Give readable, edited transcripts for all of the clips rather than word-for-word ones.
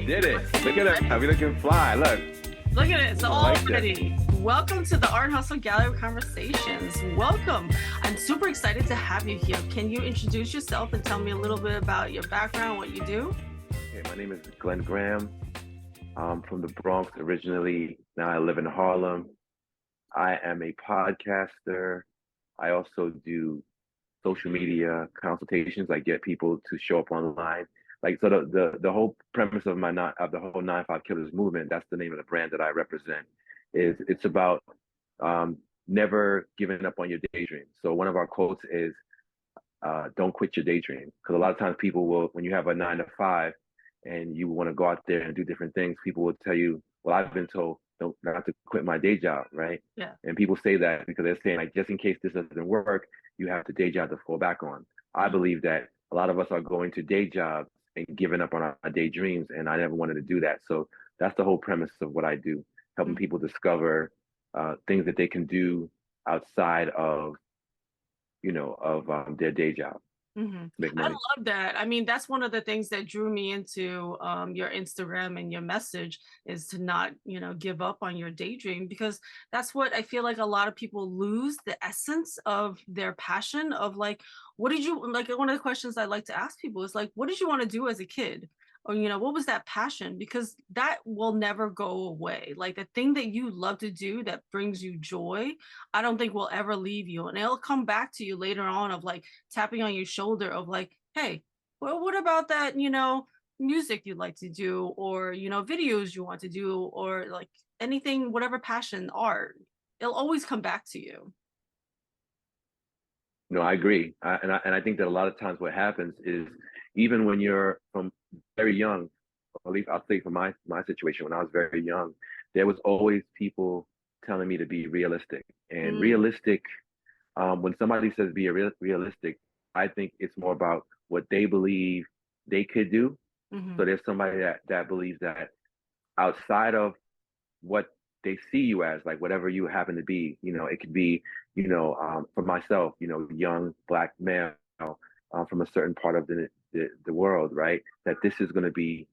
did it. Look at it. We looking fly. Look. Look at it. It's all like ready. Welcome to the Art and Hustle Gallery of Conversations. Welcome. I'm super excited to have you here. Can you introduce yourself and tell me a little bit about your background, what you do? Okay, my name is Glen. I'm from the Bronx originally. Now I live in Harlem. I am a podcaster. I also do social media consultations. I get people to show up online. Like, so the whole premise of the whole 9-5 Killers movement, that's the name of the brand that I represent, is it's about never giving up on your daydream. So one of our quotes is, don't quit your daydream. Because a lot of times people will, when you have a 9-to-5 and you want to go out there and do different things, people will tell you, well, I've been told not to quit my day job, right? Yeah. And people say that because they're saying, like, just in case this doesn't work, you have the day job to fall back on. I believe that a lot of us are going to day jobs and giving up on our daydreams, and I never wanted to do that. So that's the whole premise of what I do, helping people discover things that they can do outside of, their day job. Mm-hmm. Make I money. love that. I mean, that's one of the things that drew me into your Instagram and your message is to not, give up on your daydream, because that's what I feel like a lot of people lose the essence of their passion of, like, what did you, like, one of the questions I like to ask people is like, what did you want to do as a kid? Or, what was that passion? Because that will never go away. Like, the thing that you love to do that brings you joy, I don't think will ever leave you. And it'll come back to you later on of, like, tapping on your shoulder of, like, hey, well, what about that, music you like to do, or, videos you want to do, or like anything, whatever passion, art, it'll always come back to you. No, I agree. And I think that a lot of times what happens is, even when you're from very young, or at least I'll say for my situation, when I was very young, there was always people telling me to be realistic. And realistic, when somebody says be realistic, I think it's more about what they believe they could do. Mm-hmm. So there's somebody that believes that outside of what they see you as, like whatever you happen to be, it could be, for myself, young Black male from a certain part of the world, right? That this is going to be,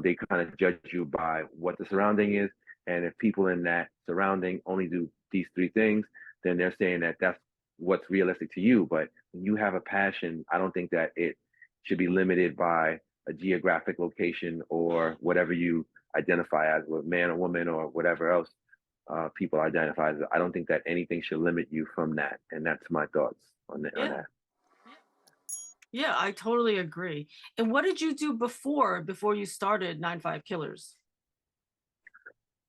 they kind of judge you by what the surrounding is. And if people in that surrounding only do these three things, then they're saying that that's what's realistic to you. But when you have a passion, I don't think that it should be limited by a geographic location or whatever you identify as, with man or woman or whatever else people identify as. I don't think that anything should limit you from that. And that's my thoughts on that. Yeah, I totally agree. And what did you do before you started 9-5 Killers?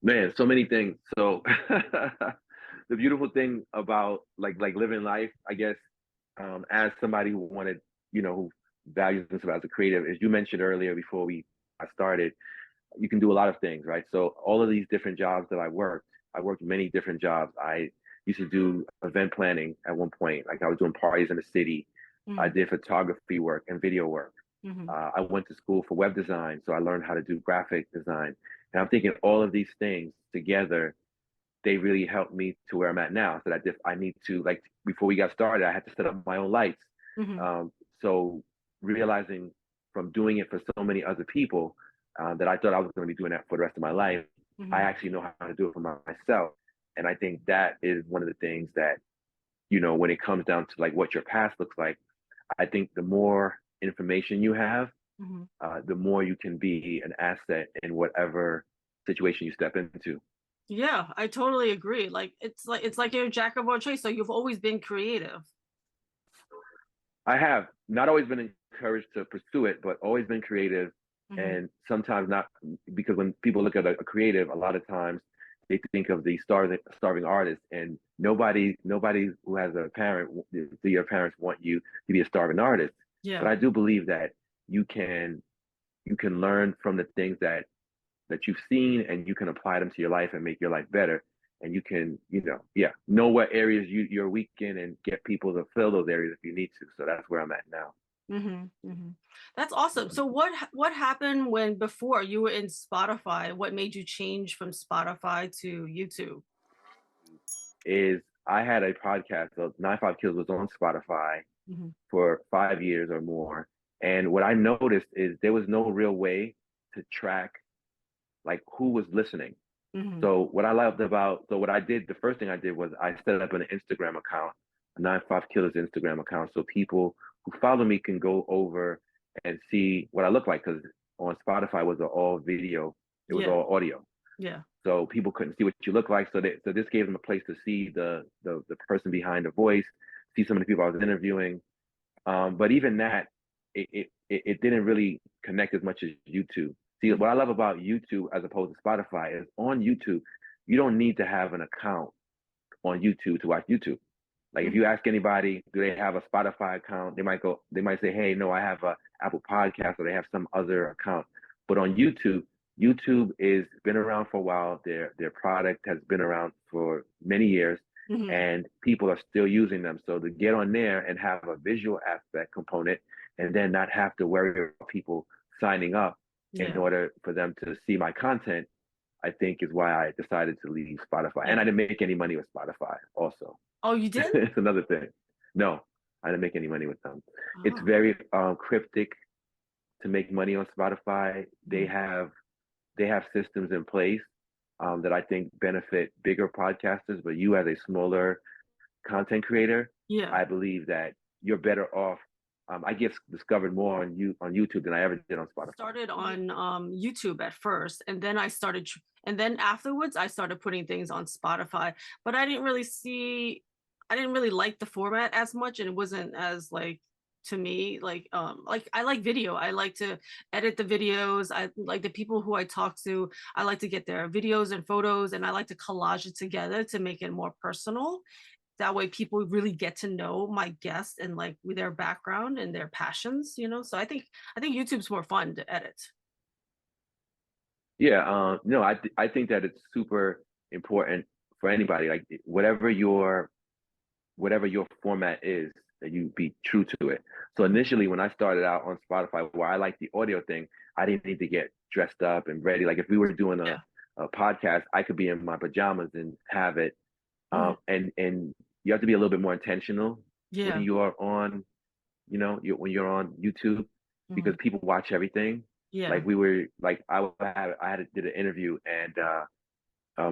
Man, so many things. So the beautiful thing about like living life, I guess, as somebody who wanted, who values themselves as a creative, as you mentioned earlier before I started, you can do a lot of things, right? So all of these different jobs that I worked many different jobs. I used to do event planning at one point. Like, I was doing parties in the city. Mm-hmm. I did photography work and video work. Mm-hmm. I went to school for web design, so I learned how to do graphic design. And I'm thinking all of these things together, they really helped me to where I'm at now. So that I need to, like, before we got started, I had to set up my own lights. Mm-hmm. So realizing from doing it for so many other people that I thought I was going to be doing that for the rest of my life, Mm-hmm. I actually know how to do it for myself. And I think that is one of the things that, when it comes down to like what your past looks like, I think the more information you have, Mm-hmm. the more you can be an asset in whatever situation you step into. Yeah, I totally agree. Like, it's like you're a jack of all trades. So you've always been creative. I have not always been encouraged to pursue it, but always been creative. Mm-hmm. And sometimes not, because when people look at a creative, a lot of times they think of the starving artist, and nobody who has a parent, do your parents want you to be a starving artist? Yeah. But I do believe that you can learn from the things that you've seen, and you can apply them to your life and make your life better. And you can, know what areas you're weak in and get people to fill those areas if you need to. So that's where I'm at now. Mm-hmm. Mm-hmm. That's awesome. So what happened when before you were in Spotify? What made you change from Spotify to YouTube? Is I had a podcast, so 9-5 Kills was on Spotify for 5 years or more. And what I noticed is there was no real way to track like who was listening. Mhm. So what I loved about, so what I did, the first thing I did was I set up an Instagram account, a 95 Killers Instagram account, so people who follow me can go over and see what I look like. Because on Spotify it was all video, it was Yeah. all audio, Yeah. so people couldn't see what you look like. So this gave them a place to see the person behind the voice, see some of the people I was interviewing. But even that, it didn't really connect as much as YouTube. See, Mhm. what I love about YouTube as opposed to Spotify is on YouTube, you don't need to have an account on YouTube to watch YouTube. Like if Mhm. you ask anybody, do they have a Spotify account? They might say, hey, no, I have a Apple Podcast, or they have some other account. But on YouTube, YouTube is been around for a while. Their product has been around for many years, Mhm. and people are still using them. So to get on there and have a visual aspect component, and then not have to worry about people signing up in Yeah. order for them to see my content, I think is why I decided to leave Spotify. Yeah. And I didn't make any money with Spotify also. Oh, you did? It's another thing. No, I didn't make any money with them. It's Oh. very cryptic to make money on Spotify. Mhm. They have systems in place that I think benefit bigger podcasters, but you as a smaller content creator, Yeah. I believe that you're better off. I get discovered more on YouTube than I ever did on Spotify. Started on YouTube at first, and then and then afterwards I started putting things on Spotify. But I didn't really like the format as much, and it wasn't as like to me like I like video. I like to edit the videos. I like the people who I talk to. I like to get their videos and photos, and I like to collage it together to make it more personal. That way people really get to know my guest and like with their background and their passions, so I think YouTube's more fun to edit. Yeah, no, I think that it's super important for anybody. Like whatever your format is, that you be true to it. So initially, when I started out on Spotify, where I like the audio thing, I didn't need to get dressed up and ready. Like if we were doing Yeah. a podcast, I could be in my pajamas and have it. Mhm. And you have to be a little bit more intentional when Yeah. you are on, when you're on YouTube, because Mhm. people watch everything. Yeah. Like we were, like did an interview, and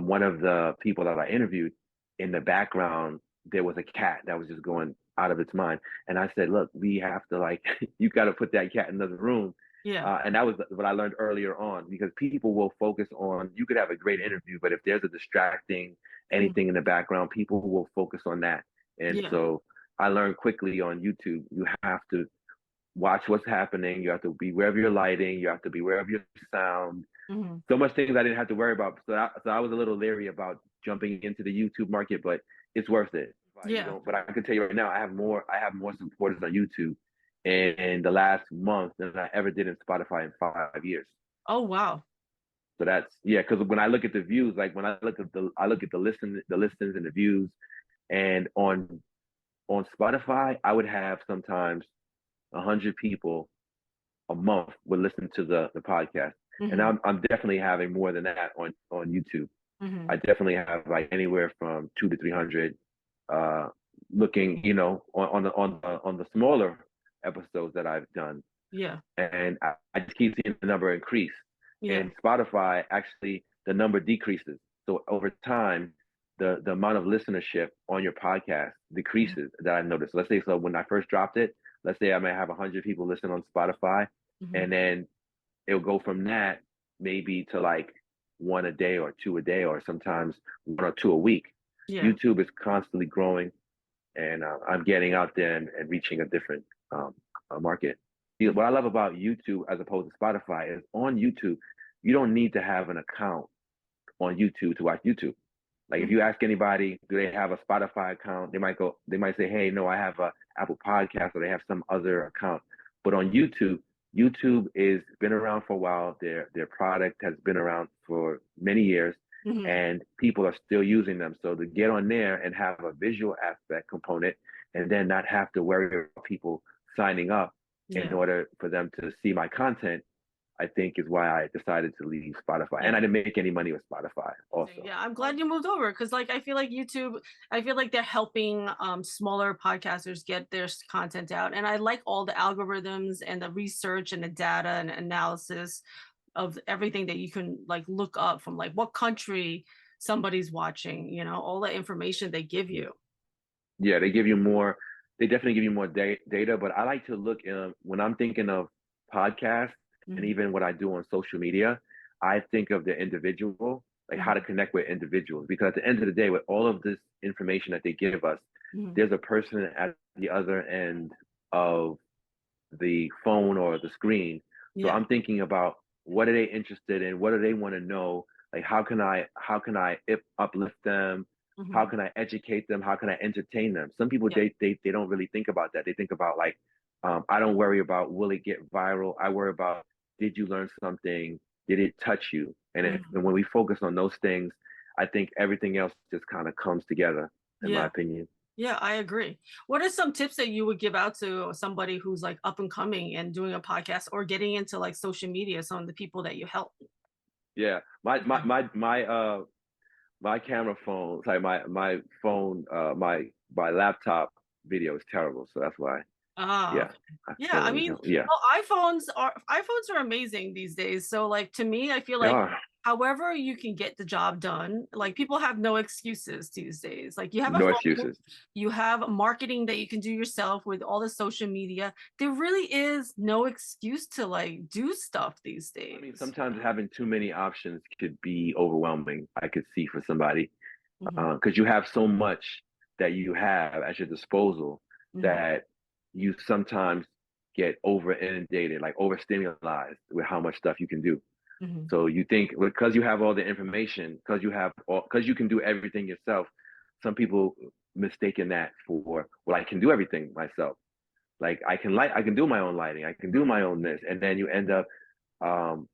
one of the people that I interviewed, in the background, there was a cat that was just going out of its mind. And I said, look, we have to like, you got to put that cat in another room. Yeah. And that was what I learned earlier on, because people will focus on, you could have a great interview, but if there's a distracting Mhm. anything in the background, people will focus on that. And Yeah. so I learned quickly on YouTube, you have to watch what's happening. You have to be aware of your lighting. You have to be aware of your sound. Mhm. So much things I didn't have to worry about. So I was a little leery about jumping into the YouTube market, but it's worth it. You Yeah. know, but I can tell you right now, I have more supporters on YouTube in the last month than I ever did in Spotify in 5 years. Oh, wow. So that's, yeah, because when I look at the views, like when I look at the listens and the views, and on Spotify, I would have sometimes 100 people a month would listen to the podcast, and Mhm. I'm definitely having more than that on YouTube. I Mhm. definitely have like anywhere from 200 to 300 uh looking, on the smaller episodes that I've done, Yeah. and I just keep seeing the number increase. Yeah. And Spotify, actually the number decreases. So over time, the amount of listenership on your podcast Mhm. decreases, that I noticed. Let's say, so when I first dropped it, let's say I may have 100 people listen on Spotify, Mhm. and then it'll go from that maybe to like one a day or two a day, or sometimes one or two a week. Yeah. YouTube is constantly growing, and I'm getting out there and reaching a different um, market. See, Mhm. what I love about YouTube as opposed to Spotify is on YouTube, you don't need to have an account on YouTube to watch YouTube. Like if Mhm. you ask anybody, do they have a Spotify account? They might say, hey, no, I have a Apple Podcast, or they have some other account. But on YouTube, YouTube is been around for a while. Their product has been around for many years, Mhm. and people are still using them. So to get on there and have a visual aspect component, and then not have to worry about people signing up in Yeah. order for them to see my content, I think is why I decided to leave Spotify. And Yeah. I didn't make any money with Spotify Amazing. also. Yeah, I'm glad you moved over because, like, I feel like YouTube, I feel like they're helping smaller podcasters get their content out, and I like all the algorithms and the research and the data and analysis of everything that you can like look up from like what country somebody's watching, you know, all the information they give you. Yeah, they give you more. They definitely give you more data. But I like to look when I'm thinking of podcasts and Mhm, even what I do on social media. I think of the individual, like how to mhm, connect with individuals. Because at the end of the day, with all of this information that they give us, mhm. there's a person at the other end of the phone or the screen. So Yeah. I'm thinking about what are they interested in? What do they want to know? Like how can I uplift them? How Mhm. can I educate them? How can I entertain them? Some people Yeah. they don't really think about that. They think about like I don't worry about will it get viral. I worry about did you learn something? Did it touch you? Mhm. And when we focus on those things, I think everything else just kind of comes together, in my Yeah. opinion. Yeah, I agree. What are some tips that you would give out to somebody who's like up and coming and doing a podcast or getting into like social media, some of the people that you help? Yeah, my camera phone, like my phone, my laptop video is terrible, so that's why. Ah, Yeah, okay. I Yeah, feel I you mean, know, yeah, well, iPhones are amazing these days. So like to me, I feel they like are however you can get the job done, like people have no excuses these days. Like you have a no phone, excuses. you have marketing that you can do yourself with all the social media. There really is no excuse to like do stuff these I mean, days. sometimes having too many options could be overwhelming. I could see for somebody Hmm. because you have so much that you have at your disposal Hmm. that you sometimes get over inundated, like overstimulated with how much stuff you can do. Hmm. So you think because you have all the information, because you can do everything yourself, some people mistaken that for well, I can do everything myself. Like I can do my own lighting, I can do my own this, and then you end up um,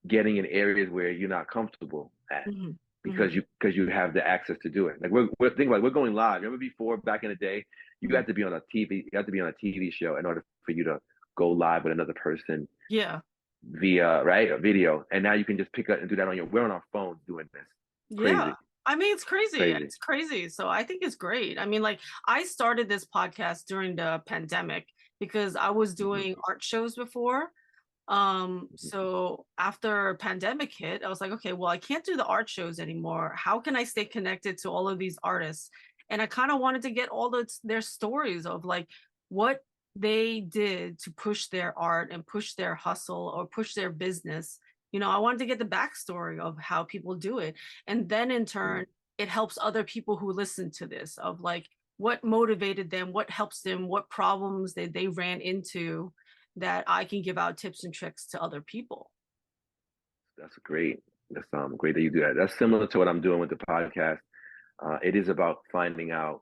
getting in areas where you're not comfortable at Hmm. because you have the access to do it. Like we're thinking like we're going live. Remember before back in the day, you Hmm. had to be on a TV, you had to be on a TV show in order for you to go live with another person Yeah. via right a video, and now you can just pick up and do that on your. We're on our phones doing this. Yeah. Crazy, I mean, it's crazy. crazy. It's crazy. So I think it's great. I mean, like I started this podcast during the pandemic because I was Hmm. doing art shows before. So after pandemic hit, I was like, okay, well, I can't do the art shows anymore. How can I stay connected to all of these artists? And I kind of wanted to get all their stories of like what they did to push their art and push their hustle or push their business. You know, I wanted to get the backstory of how people do it. And then in turn, it helps other people who listen to this of like what motivated them, what helps them, what problems they ran into that I can give out tips and tricks to other people. That's great. That's great that you do that. That's similar to what I'm doing with the podcast. It is about finding out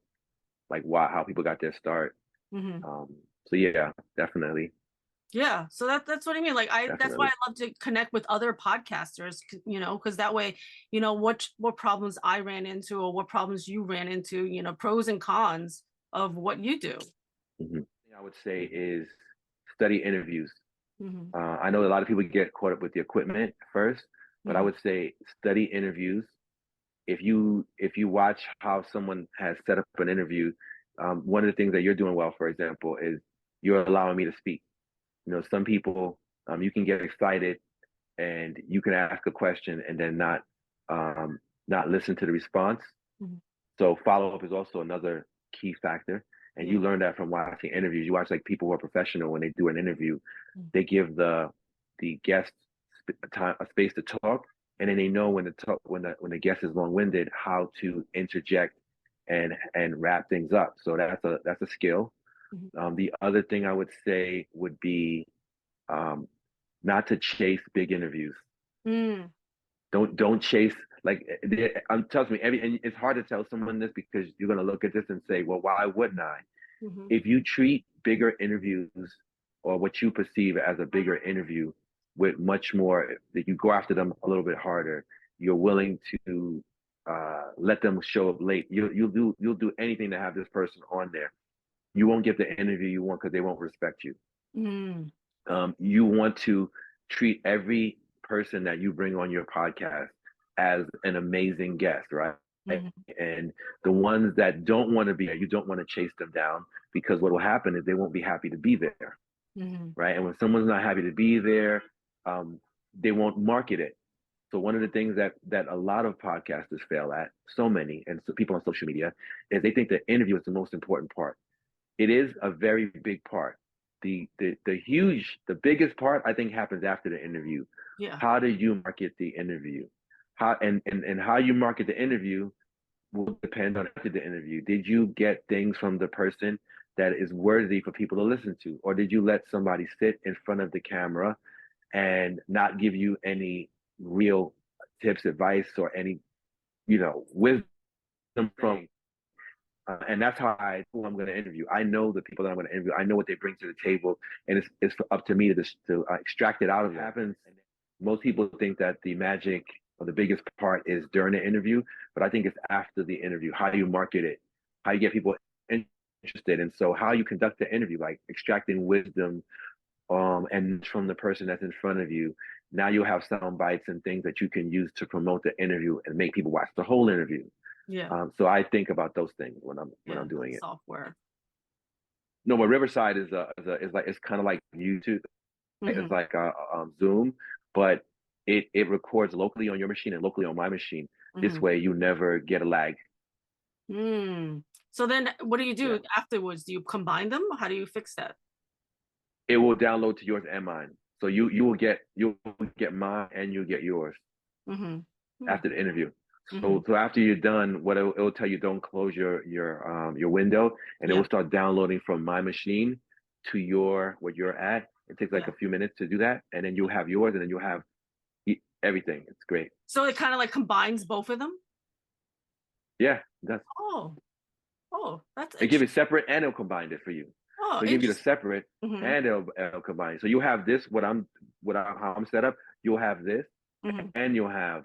like why how people got their start. Hmm. Um, so yeah, definitely, Yeah, so that's what I mean. Like that's why definitely. I love to connect with other podcasters, you know, because that way, you know, what problems I ran into or what problems you ran into, you know, pros and cons of what you do. Hmm. I would say is study interviews. Hmm. I know a lot of people get caught up with the equipment first, but I Hmm. would say study interviews. If you watch how someone has set up an interview, one of the things that you're doing well, for example, is you're allowing me to speak. You know, some people you can get excited and you can ask a question and then not listen to the response. Hmm. So follow up is also another key factor. And Yeah. you learn that from watching interviews. You watch like people who are professional when they do an interview, Mhm. they give the guest a space to talk, and then they know when the talk when the guest is long winded how to interject and wrap things up. So that's a skill. Mhm. The other thing I would say would be um, not to chase big interviews. Mm. Don't chase like I'm telling me and it's hard to tell someone this because you're gonna look at this and say, well, why wouldn't I? Mhm. If you treat bigger interviews or what you perceive as a bigger interview with much more, that you go after them a little bit harder, you're willing to let them show up late. You'll do anything to have this person on there. You won't get the interview you want because they won't respect you. Mm. You want to treat every person that you bring on your podcast as an amazing guest, right? Mhm. And the ones that don't want to be there, you don't want to chase them down because what will happen is they won't be happy to be there, Mhm. right? And when someone's not happy to be there, um, they won't market it. So one of the things that a lot of podcasters fail at, so many, and so people on social media, is they think the interview is the most important part. It is a very big part. The biggest part I think happens after the interview. Yeah. How do you market the interview? And how you market the interview will depend on after the interview. Did you get things from the person that is worthy for people to listen to? Or did you let somebody sit in front of the camera and not give you any real tips, advice, or any, wisdom from, and that's who I'm going to interview. I know the people that I'm going to interview. I know what they bring to the table, and it's up to me to extract it out of them. Most people think that the magic or the biggest part is during the interview, but I think it's after the interview. How you market it, how you get people interested, and so how you conduct the interview, like extracting wisdom, and from the person that's in front of you. Now you have sound bites and things that you can use to promote the interview and make people watch the whole interview. Yeah. So I think about those things when I'm doing it. Software. No, but Riverside is like, it's kind of like YouTube. Mm-hmm. It's like Zoom, but it records locally on your machine and locally on my machine. This Mm-hmm. way you never get a lag. So then what do you do afterwards? Do you combine them? How do you fix that? It will download to yours and mine. So you'll get mine and you'll get yours after the interview. So after you're done, what it'll tell you, don't close your window, and it will start downloading from my machine to where you're at. It takes like a few minutes to do that, and then you'll have yours, and then you'll have everything. It's great. So it kind of like combines both of them? Yeah, that's. Oh, that's. They give it separate, and it'll combine it for you. Oh, they give you the separate, and it'll combine. So you have this, how I'm set up. You'll have this, and you'll have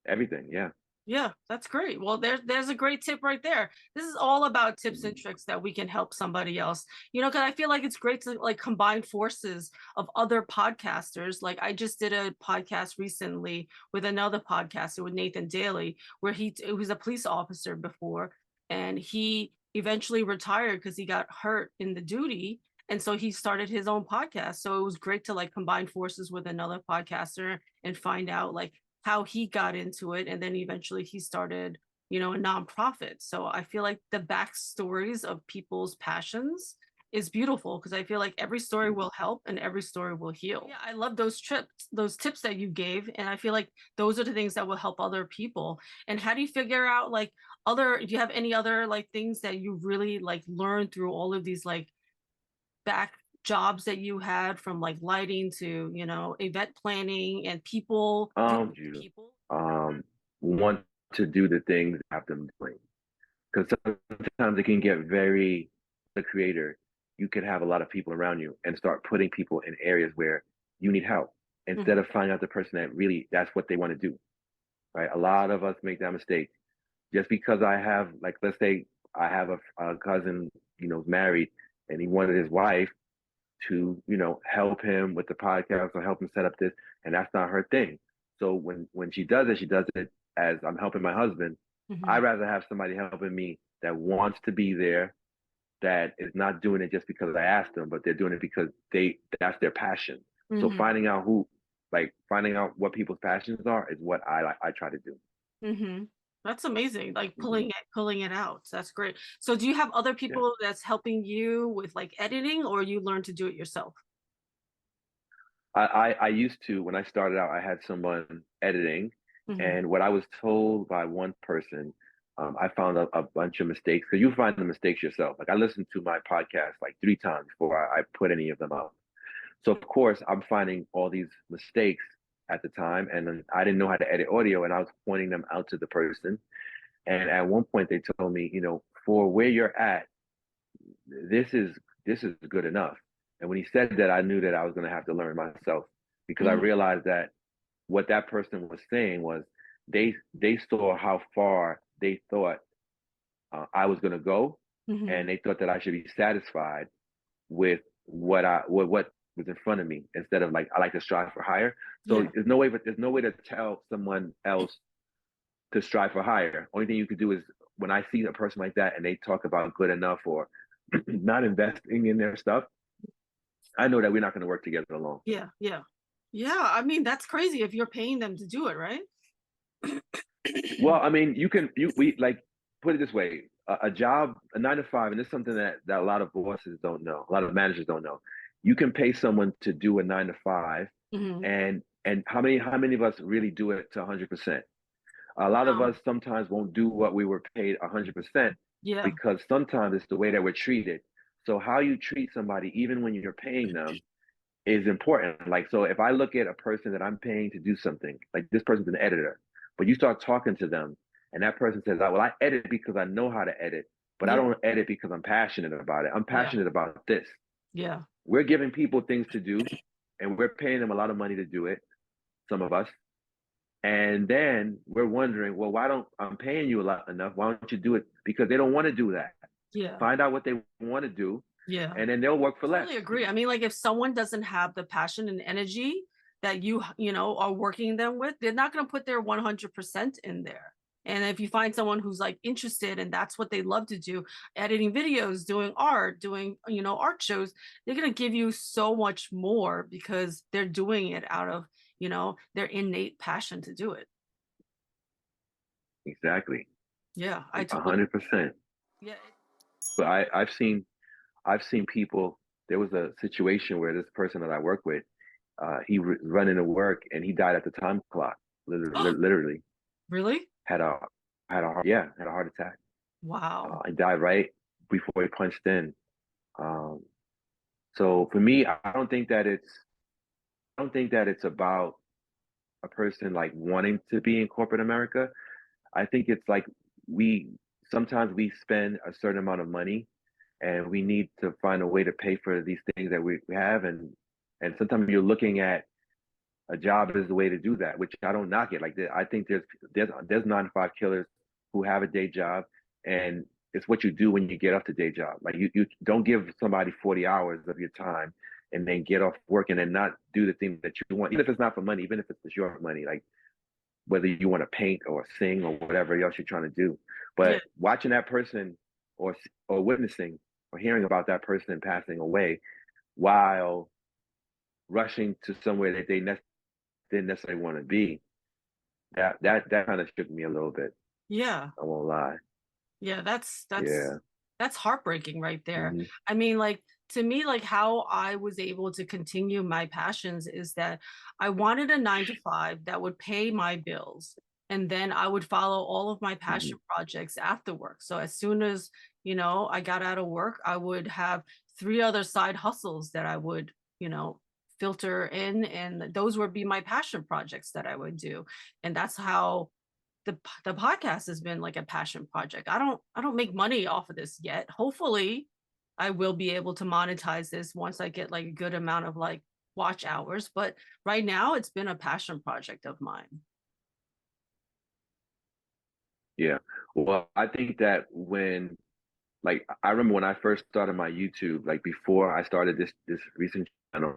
everything. Yeah. Yeah, that's great. Well, there's a great tip right there. This is all about tips and tricks that we can help somebody else. Because I feel like it's great to like combine forces of other podcasters. Like I just did a podcast recently with another podcaster with Nathan Daly, where he was a police officer before, and he eventually retired because he got hurt in the duty. And so he started his own podcast. So it was great to like combine forces with another podcaster and find out like how he got into it. And then eventually he started, a nonprofit. So I feel like the backstories of people's passions is beautiful, because I feel like every story will help and every story will heal. Yeah, I love those tips that you gave. And I feel like those are the things that will help other people. And how do you figure out like do you have any other like things that you really like learned through all of these like back jobs that you had, from like lighting to event planning and people want to do the things I have them doing, because sometimes it can get very the creator. You can have a lot of people around you and start putting people in areas where you need help instead of finding out the person that really that's what they want to do, right? A lot of us make that mistake. Just because I have, like, let's say I have a cousin, married, and he wanted his wife to, help him with the podcast or help him set up this, and that's not her thing. So when she does it as I'm helping my husband. I'd rather have somebody helping me that wants to be there, that is not doing it just because I asked them, but they're doing it because that's their passion. So finding out what people's passions are is what I try to do. That's amazing. Like pulling it out. That's great. So do you have other people that's helping you with like editing, or you learn to do it yourself? I used to, when I started out, I had someone editing, and what I was told by one person, I found a bunch of mistakes. So you find the mistakes yourself. Like I listened to my podcast like 3 times before I put any of them out. So of course I'm finding all these mistakes at the time, and then I didn't know how to edit audio, and I was pointing them out to the person. And at one point they told me, for where you're at, this is good enough. And when he said that, I knew that I was going to have to learn myself, because I realized that what that person was saying was they saw how far they thought I was going to go, and they thought that I should be satisfied with what was in front of me, instead of like I like to strive for higher. So there's no way to tell someone else to strive for higher. Only thing you could do is, when I see a person like that and they talk about good enough or not investing in their stuff, I know that we're not going to work together alone. Yeah. Yeah, I mean, that's crazy if you're paying them to do it, right? Well, I mean, we like, put it this way, a job, a 9 to 5, and this is something that a lot of bosses don't know, a lot of managers don't know. You can pay someone to do a 9 to 5, Hmm. and how many of us really do it to 100%? A lot of No. us sometimes won't do what we were paid 100% Yeah. because sometimes it's the way that we're treated. So how you treat somebody, even when you're paying them, is important. Like, so if I look at a person that I'm paying to do something, like this person's an editor, but you start talking to them and that person says, "Oh, well, I edit because I know how to edit, but I Yeah. don't edit because I'm passionate about it. I'm Yeah. passionate about this." Yeah. We're giving people things to do and we're paying them a lot of money to do it, some of us. And then we're wondering, well, why don't I'm paying you a lot enough? Why don't you do it? Because they don't want to do that. Yeah. Find out what they want to do, Yeah. and then they'll work for less. Totally agree. I mean, like if someone doesn't have the passion and energy that you know, are working them with, they're not going to put their 100% in there. And if you find someone who's like interested and that's what they love to do, editing videos, doing art, doing, you know, art shows, they're going to give you so much more because they're doing it out of, you know, their innate passion to do it. Exactly. Yeah, I A totally, hundred percent. yeah. But I've seen people. There was a situation where this person that I work with, he was running to work and he died at the time clock. Literally Really? had a had a heart attack. Wow. And died right before he punched in. Um, so for me, I don't think that it's about a person like wanting to be in corporate America. I think it's like we sometimes we spend a certain amount of money and we need to find a way to pay for these things that we have, and sometimes you're looking at a job as the way to do that, which I don't knock it. Like, I think there's 9 to 5 killers who have a day job, and it's what you do when you get off the day job. Like, you don't give somebody 40 hours of your time and then get off work and then not do the thing that you want, even if it's not for money, even if it's your money, like whether you want to paint or sing or whatever else you're trying to do. Yeah. But watching that person, or witnessing or hearing about that person passing away while rushing to somewhere that didn't necessarily want to be, that kind of shook me a little bit. Yeah. I won't lie. Yeah, Yeah. that's heartbreaking right there. Hmm. I mean, like to me, like how I was able to continue my passions is that I wanted a 9 to 5 that would pay my bills. And then I would follow all of my Hmm. passion projects after work. So as soon as, you know, I got out of work, I would have 3 other side hustles that I would, you know, filter in. And those would be my passion projects that I would do. And that's how the podcast has been like a passion project. I don't make money off of this yet. Hopefully, I will be able to monetize this once I get like a good amount of like watch hours, but right now it's been a passion project of mine. Yeah. Well, I think that like, I remember when I first started my YouTube, like before I started this recent channel,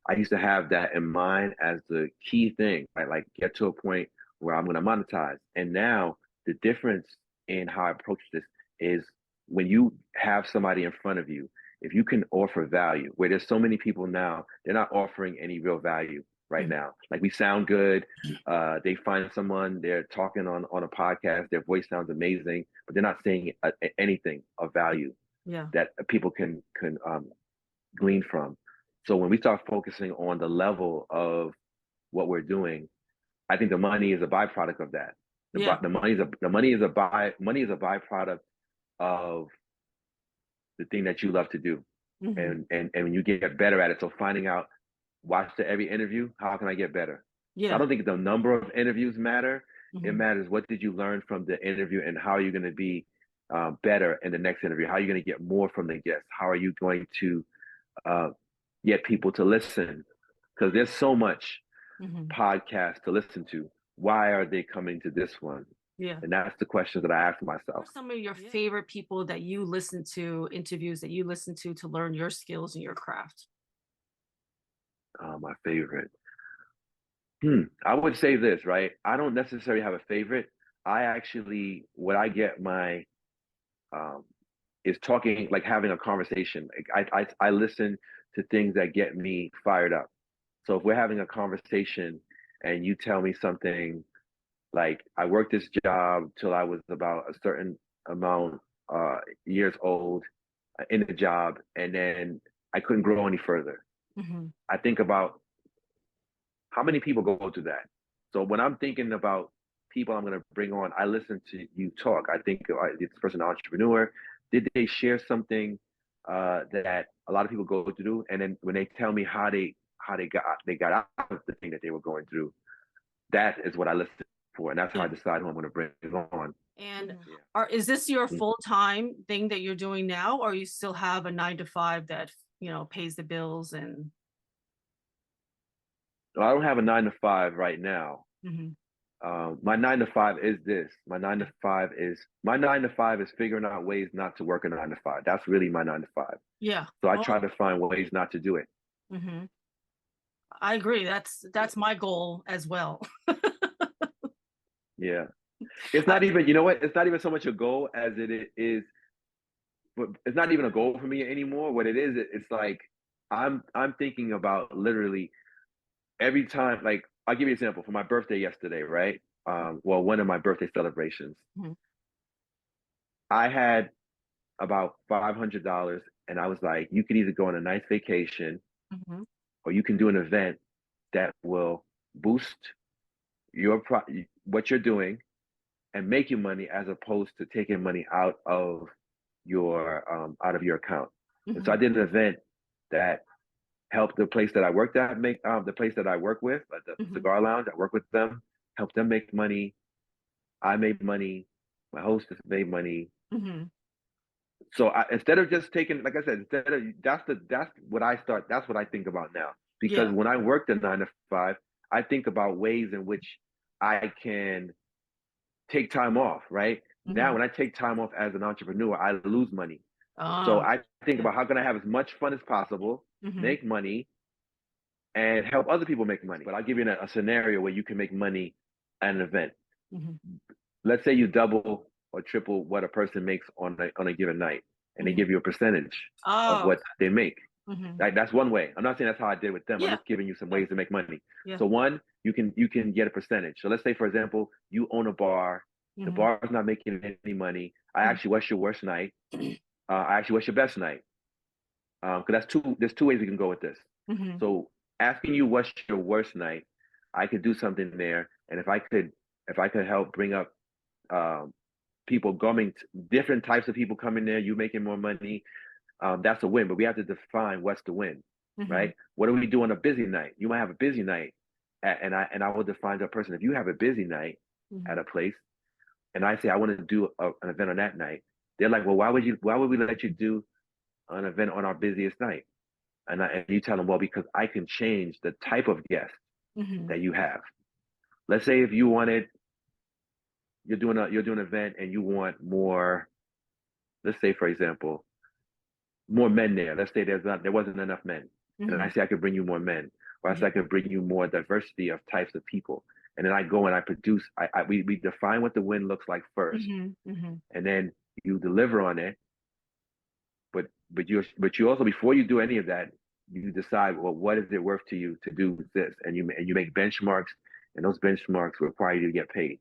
I used to have that in mind as the key thing, right? Like, get to a point where I'm going to monetize. And now the difference in how I approach this is when you have somebody in front of you, if you can offer value, where there's so many people now, they're not offering any real value right Mhm. now. Like, we sound good. They find someone, they're talking on a podcast, their voice sounds amazing, but they're not saying anything of value Yeah. that people can glean from. So when we start focusing on the level of what we're doing, I think the money is a byproduct of that. Yeah. Money is a byproduct of the thing that you love to do, Hmm. and when you get better at it. So finding out, watch every interview. How can I get better? I Yeah. don't think the number of interviews matter. It Hmm. matters what did you learn from the interview and how are you going to be better in the next interview. How are you going to get more from the guests? How are you going to uh, get people to listen? Because there's so much Hmm. podcast to listen to. Why are they coming to this one? Yeah. And that's the questions that I ask Who myself. are some of your favorite people that you listen to, interviews that you listen to learn your skills and your craft? My favorite. I would say this, right? I don't necessarily have a favorite. I actually, what I get my um, is talking, like having a conversation. Like, I listen to things that get me fired up. So if we're having a conversation and you tell me something like, I worked this job till I was about a certain amount years old in the job, and then I couldn't grow any further. Mhm. I think about how many people go through that. So when I'm thinking about people I'm going to bring on, I listen to you talk. I think, this person an entrepreneur? Did they share something that a lot of people go through? And then when they tell me how they got out of the thing that they were going through, that is what I listen for, and that's how I Yeah. decide who I'm going to bring on. And Yeah. is this your full-time thing that you're doing now, or you still have a 9 to 5 that, pays the bills and I don't have a 9 to 5 right now. Mhm. My 9 to 5 is this. My 9 to 5 is figuring out ways not to work a 9 to 5. That's really my 9 to 5. Yeah. So I Well, try to find ways not to do it. mhm. I agree. That's my goal as well. Yeah. It's not even, you know what? It's not even so much a goal as it is, but it's not even a goal for me anymore. What it is, it's like I'm thinking about literally every time. Like, I'll give you an example. For my birthday yesterday, right? Well, one of my birthday celebrations, Mhm. I had about $500, and I was like, you could either go on a nice vacation, Mhm. or you can do an event that will boost your what you're doing and make you money, as opposed to taking money out of your account. And so I Mhm. did an event that helped the place that I worked at make the place that I work with, the Mhm. cigar lounge. I work with them, help them make money. I made money. My hostess made money. Mhm. So instead of just taking, like I said, instead of that's what I start. That's what I think about now. Because Yeah. when I worked a 9 to 5, I think about ways in which I can take time off. Right now, Mhm. when I take time off as an entrepreneur, I lose money. So Ah, I think yeah. about how can I have as much fun as possible, Mhm. make money, and help other people make money. But I'll give you a scenario where you can make money at an event. Mhm. Let's say you double or triple what a person makes on a given night, and they Mhm. give you a percentage of Oh, what they make. mhm. Like, that's one way. I'm not saying that's how I did with them. I'm Yeah. just giving you some Yeah. ways to make money. Yeah. So one, you can get a percentage. So let's say, for example, you own a bar. The Mhm. bar is not making any money. I Mhm. ask you, what's your worst night? I ask you, what's your best night? Because that's two. There's two ways we can go with this. Mhm. So asking you what's your worst night, I could do something there, and if I could help bring up um, people coming, different types of people coming there, you making more money, that's a win. But we have to define what's the win, Mhm. right? What do we do on a busy night? You might have a busy night, and I will define that person. If you have a busy night at Mhm. a place, and I say I want to do an event on that night, they're like, well, why would we let you do an event on our busiest night? And you tell them, well, because I can change the type of guest Mhm. that you have. Let's say if you wanted, you're doing an event and you want more. Let's say, for example, more men there. Let's say there wasn't enough men, and I Mhm. say I could bring you more men, or I Mhm. say I could bring you more diversity of types of people, and then I go and I produce. We define what the win looks like first, Mhm. Mhm. and then you deliver on it. But you also, before you do any of that, you decide, well, what is it worth to you to do this, and you make benchmarks, and those benchmarks require you to get paid,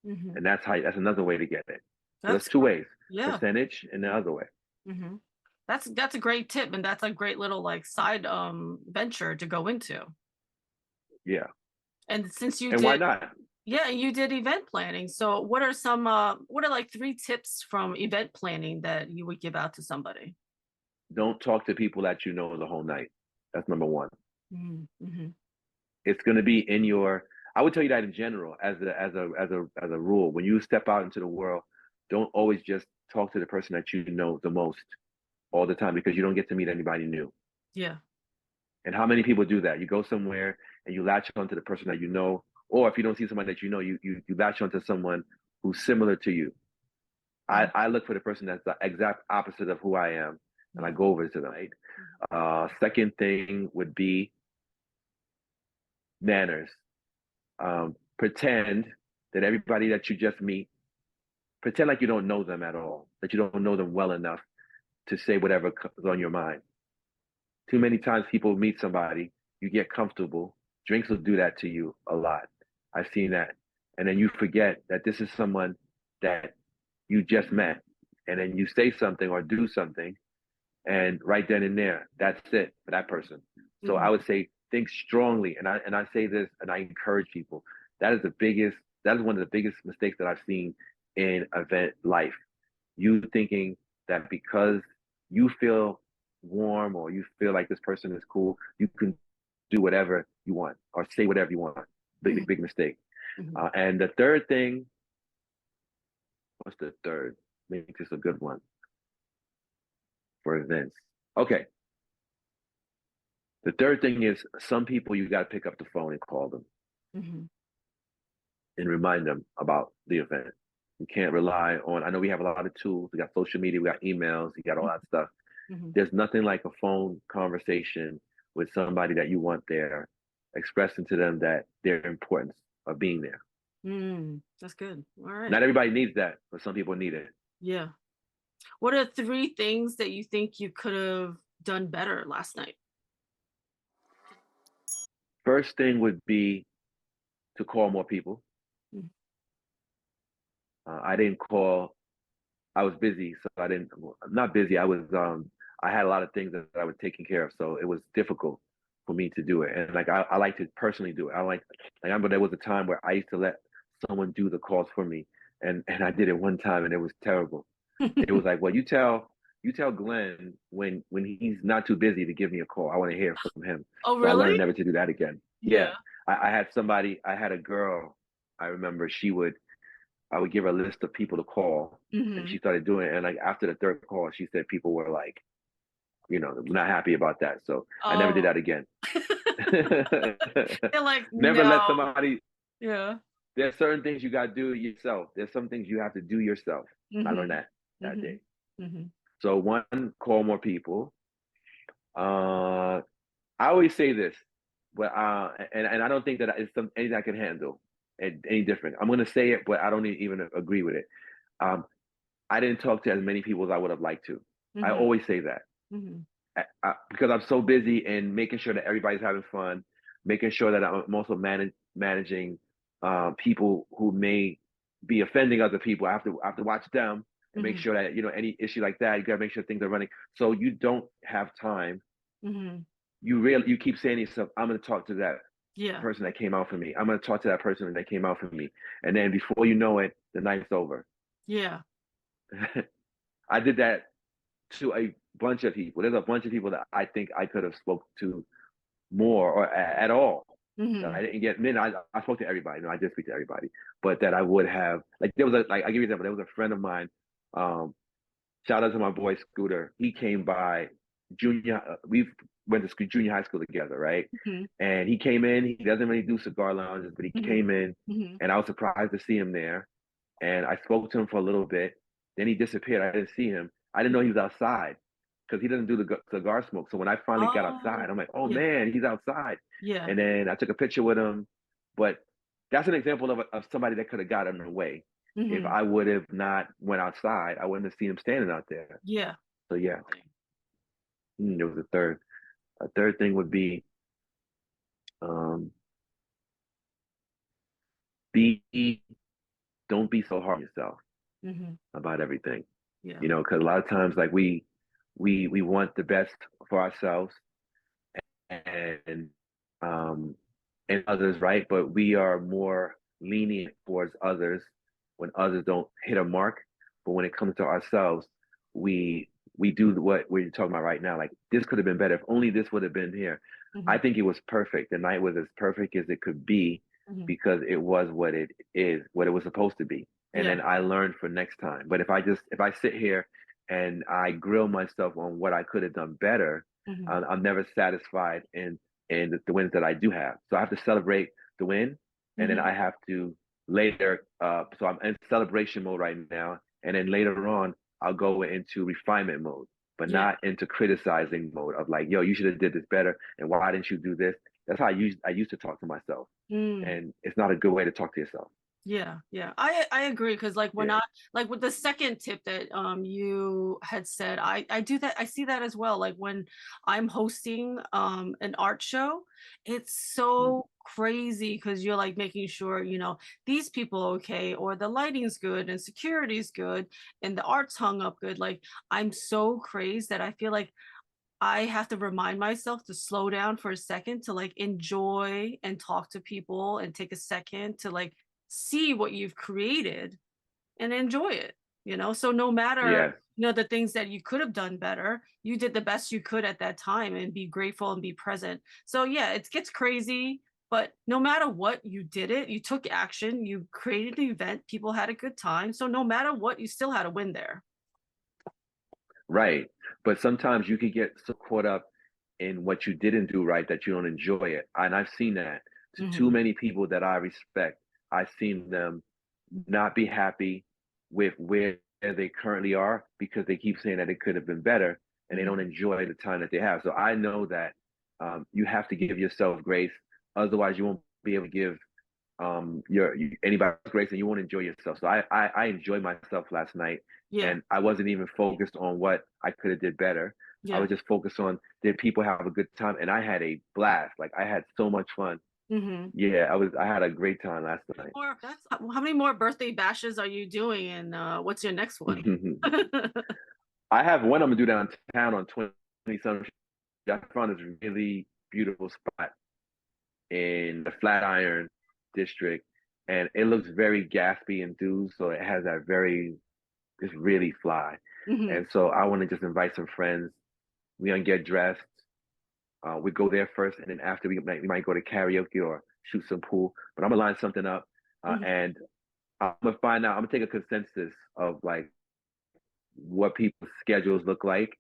Mhm. and that's another way to get it. So That's there's two ways: yeah. percentage and the other way. Mhm. That's a great tip, and that's a great little like side venture to go into. Yeah, And since you and why did not? yeah, you did event planning. So what are like 3 tips from event planning that you would give out to somebody? Don't talk to people that you know the whole night. That's number one. Mhm. Mhm. It's going to be in your. I would tell you that in general, as a rule, when you step out into the world, don't always just talk to the person that you know the most all the time, because you don't get to meet anybody new. Yeah. And how many people do that? You go somewhere and you latch onto the person that you know, or if you don't see someone that you know, you latch onto someone who's similar to you. Mhm. I look for the person that's the exact opposite of who I am, and I Yeah. go over to them. Right? Mhm. Second thing would be manners. Pretend that everybody that you just meet, pretend like you don't know them at all, that you don't know them well enough to say whatever comes on your mind. Too many times people meet somebody you get comfortable. Drinks will do that to you a lot. I've seen that. And then you forget that this is someone that you just met. And then you say something or do something, and right then and there, that's it for that person. So I would say think strongly. And I say this and I encourage people. That is one of the biggest mistakes that I've seen in event life. You thinking that because you feel warm or you feel like this person is cool, you can do whatever you want or say whatever you want. Big mistake. And the third thing, what's the third? Make this a good one for events. Okay. The third thing is some people you got to pick up the phone and call them and remind them about the event. You can't rely on, I know we have a lot of tools. We got social media, we got emails, you got all that stuff. There's nothing like a phone conversation with somebody that you want there, expressing to them that their importance of being there. That's good. All right. Not everybody needs that, but some people need it. Yeah. What are 3 things that you think you could have done better last night? First thing would be to call more people. I didn't call. I was busy, so I'm not busy. I had a lot of things that I was taking care of, so it was difficult for me to do it. And like, I like to personally do it. I remember there was a time where I used to let someone do the calls for me, and I did it one time, and it was terrible. It was like, well, you tell Glenn when he's not too busy to give me a call. I want to hear from him. Oh, really? So I learned never to do that again. Yeah. I had a girl, I remember I would give her a list of people to call, and she started doing it. And like after the third call, she said people were like, not happy about that. So I never did that again. They're like, never no. let somebody. Yeah. There's certain things you got to do yourself. There's some things you have to do yourself. I learned that day. So one, call more people. I always say this, but and I don't think that it's anything I can handle any different. I'm gonna say it, but I don't even agree with it. I didn't talk to as many people as I would have liked to. I always say that because I'm so busy in making sure that everybody's having fun, making sure that I'm also managing people who may be offending other people. I have to watch them and make sure that any issue like that, you gotta make sure things are running. So you don't have time. You keep saying to yourself, I'm gonna talk to that person that came out for me. I'm gonna talk to that person that came out for me. And then before you know it, the night's over. Yeah. I did that to a bunch of people. There's a bunch of people that I think I could have spoke to more or at all. I didn't get I spoke to everybody. I did speak to everybody, but that I would have, like, there was I'll give you an example. There was a friend of mine. Shout out to my boy Scooter. He came by we went to junior high school together, right? And he came in. He doesn't really do cigar lounges, but he came in, and I was surprised to see him there. And I spoke to him for a little bit. Then he disappeared. I didn't see him. I didn't know he was outside because he doesn't do the cigar smoke. So when I finally got outside, I'm like, oh man, he's outside. Yeah. And then I took a picture with him. But that's an example of somebody that could have gotten away. If I would have not went outside, I wouldn't have seen him standing out there. Yeah. So yeah, there was a third. A third thing would be don't be so hard on yourself about everything. Yeah. Because a lot of times, like, we want the best for ourselves and others, right? But we are more lenient towards others when others don't hit a mark. But when it comes to ourselves, we do what we're talking about right now. Like, this could have been better if only this would have been here. I think it was perfect. The night was as perfect as it could be because it was what it is, what it was supposed to be. And then I learned for next time. But if I sit here and I grill myself on what I could have done better, I'm never satisfied in the wins that I do have. So I have to celebrate the win, and then I have to later. So I'm in celebration mode right now, and then later on I'll go into refinement mode, but not into criticizing mode of like, yo, you should have did this better, and why didn't you do this? That's how I used to talk to myself, and it's not a good way to talk to yourself. Yeah. I agree, because like when Yeah. like with the second tip that you had said, I do that. I see that as well. Like when I'm hosting an art show, it's Mm. so crazy because you're like making sure, these people are okay, or the lighting's good and security's good and the art's hung up good. Like I'm so crazed that I feel like I have to remind myself to slow down for a second to like enjoy and talk to people and take a second to like see what you've created and enjoy it, So no matter, Yes. the things that you could have done better, you did the best you could at that time and be grateful and be present. So yeah, it gets crazy, but no matter what, you did it, you took action, you created the event, people had a good time. So no matter what, you still had a win there. Right. But sometimes you could get so caught up in what you didn't do right that you don't enjoy it. And I've seen that to too Hmm. many people that I respect. I've seen them not be happy with where they currently are because they keep saying that it could have been better and they don't Hmm. enjoy the time that they have. So I know that you have to give yourself grace. Otherwise, you won't be able to give anybody grace and you won't enjoy yourself. So I enjoyed myself last night, Yeah. and I wasn't even focused on what I could have did better. I Yeah. was just focused on did people have a good time, and I had a blast. Like I had so much fun. Hmm. Yeah, I had a great time last night. More that's how many more birthday bashes are you doing, and what's your next one? I have one I'm gonna do downtown on 27th. I found this really beautiful spot in the Flatiron district, and it looks very Gatsby enthused. So it has that very, it's really fly. Hmm. And so I want to just invite some friends. We gonna get dressed. We go there first, and then after we might go to karaoke or shoot some pool. But I'm gonna line something up, Hmm. and I'm gonna find out. I'm gonna take a consensus of like what people's schedules look like,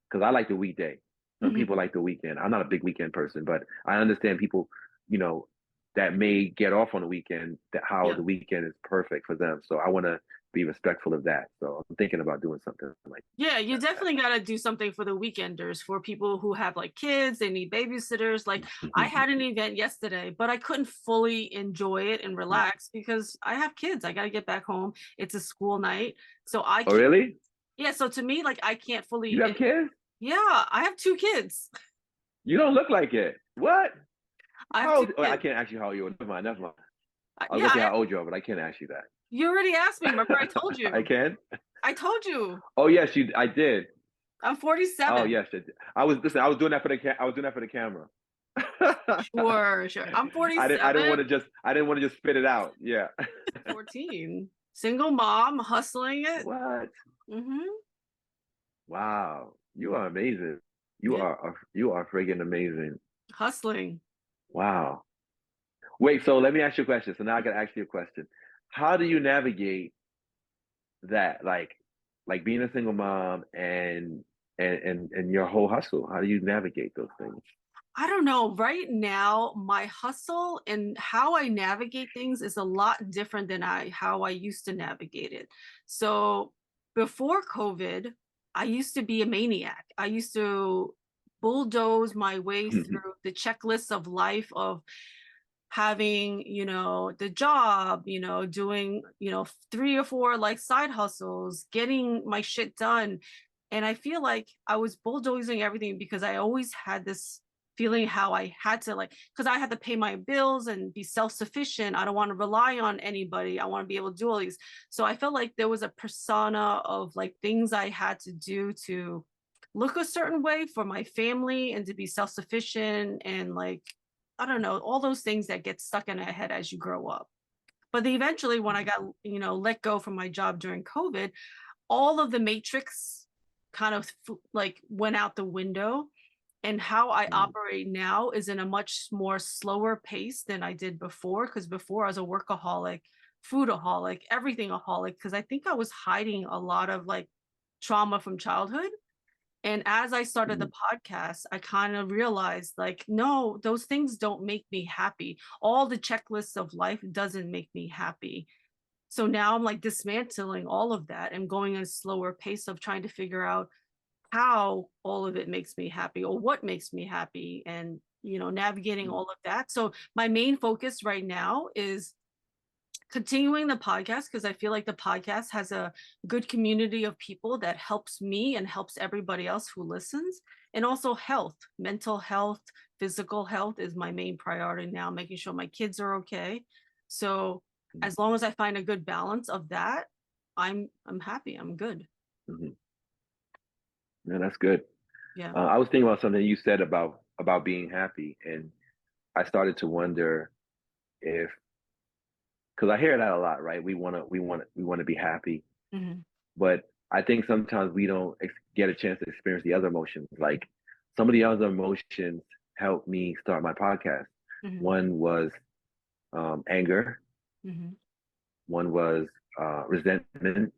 because I like the weekday. Some people Hmm. like the weekend. I'm not a big weekend person, but I understand people, you know, that may get off on the weekend, that how Yeah. the weekend is perfect for them. So I want to be respectful of that. So I'm thinking about doing something like Yeah, you that. definitely got to do something for the weekenders, for people who have like kids, they need babysitters. Like I had an event yesterday, but I couldn't fully enjoy it and relax because I have kids. I got to get back home. It's a school night. So I Oh, can't, really? yeah. So to me, like I can't You fully, have kids? yeah, I have two kids. You don't look like it. What? I have How two old? Oh, I kids. can't ask you how you are. Never mind. Never mind. I was Yeah, gonna say how old you are, but I can't ask you that. you already asked me. Remember, I told I you. can. I told you. Oh yes, you. I did. I'm Oh 47. yes, I was. Listen, I was doing that for I was doing that for the camera. Sure, sure. I'm I didn't 47, want to just. I didn't want to just spit it out. Yeah. 14. Single mom, hustling it. What? Mm-hmm. Wow. You are amazing. You Yeah, are. You are friggin' amazing. hustling. Wow. Wait. So let me ask you a question. So now I got to ask you a question. How do you navigate that? Like being a single mom and your whole hustle. How do you navigate those things? I don't know. Right now, my hustle and how I navigate things is a lot different than how I used to navigate it. So before COVID, I used to be a maniac. I used to bulldoze my way through the checklist of life of having, the job, doing, three or four like side hustles, getting my shit done. And I feel like I was bulldozing everything because I always had this feeling how I had to, like, because I had to pay my bills and be self-sufficient. I don't want to rely on anybody. I want to be able to do all these. So I felt like there was a persona of like things I had to do to look a certain way for my family and to be self-sufficient and like, I don't know, all those things that get stuck in our head as you grow up. But eventually, when I got, let go from my job during COVID, all of the matrix kind of like went out the window. And how I operate now is in a much more slower pace than I did before. Because before I was a workaholic, foodaholic, everythingaholic, because I think I was hiding a lot of like trauma from childhood. And as I started the podcast, I kind of realized like, no, those things don't make me happy. All the checklists of life doesn't make me happy. So now I'm like dismantling all of that and going at a slower pace of trying to figure out how all of it makes me happy or what makes me happy and, navigating all of that. So my main focus right now is continuing the podcast, because I feel like the podcast has a good community of people that helps me and helps everybody else who listens. And also health, mental health, physical health is my main priority now, making sure my kids are okay. So Mhm. as long as I find a good balance of that, I'm happy. I'm good. Mhm. Yeah, that's good. Yeah. I was thinking about something you said about being happy, and I started to wonder if, because I hear that a lot, right? We want to be happy, Hmm. but I think sometimes we don't get a chance to experience the other emotions. Like some of the other emotions helped me start my podcast. Hmm. One was anger. Hmm. One was resentment.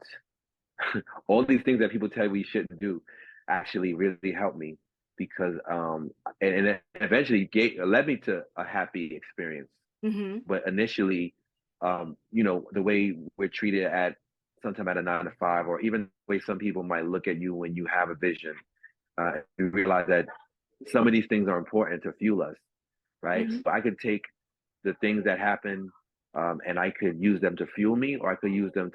All these things that people tell you we shouldn't do actually really helped me because and it eventually led me to a happy experience. Hmm. But initially, the way we're treated at sometime at a 9 to 5, or even the way some people might look at you when you have a vision, you realize that some of these things are important to fuel us, right? Hmm. So I could take the things that happen, and I could use them to fuel me, or I could use them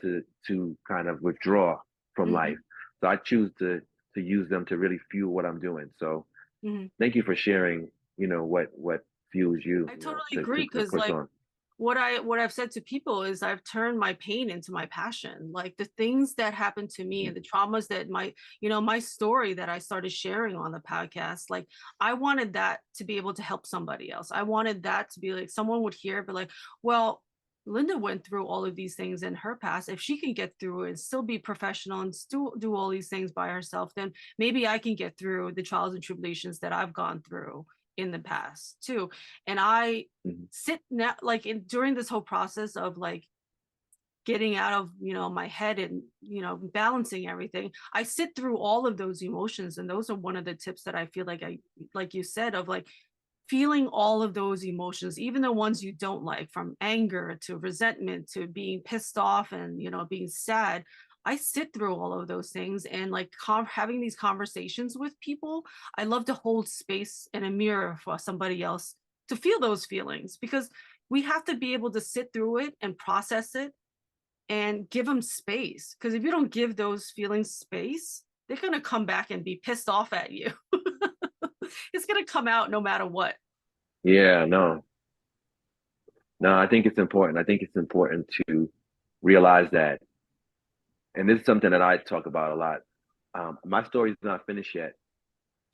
to kind of withdraw from life. Hmm. So I choose to use them to really fuel what I'm doing. So Hmm. thank you for sharing. What fuels you, I totally to agree, to because push like on. what I've said to people is I've turned my pain into my passion. Like the things that happened to me Mhm. and the traumas that my story that I started sharing on the podcast, like I wanted that to be able to help somebody else. I wanted that to be like someone would hear, but like, well, Linda went through all of these things in her past. If she can get through it and still be professional and still do all these things by herself, then maybe I can get through the trials and tribulations that I've gone through in the past too. And I Mhm. sit now like during this whole process of like getting out of my head and balancing everything, I sit through all of those emotions, and those are one of the tips that I feel like I like you said, of like feeling all of those emotions, even the ones you don't like, from anger to resentment to being pissed off and being sad. I sit through all of those things, and like having these conversations with people, I love to hold space and a mirror for somebody else to feel those feelings, because we have to be able to sit through it and process it and give them space, because if you don't give those feelings space, they're going to come back and be pissed off at you. It's going to come out no matter what. Yeah, no, no. I think it's important. I think it's important to realize that, and this is something that I talk about a lot. My story is not finished yet,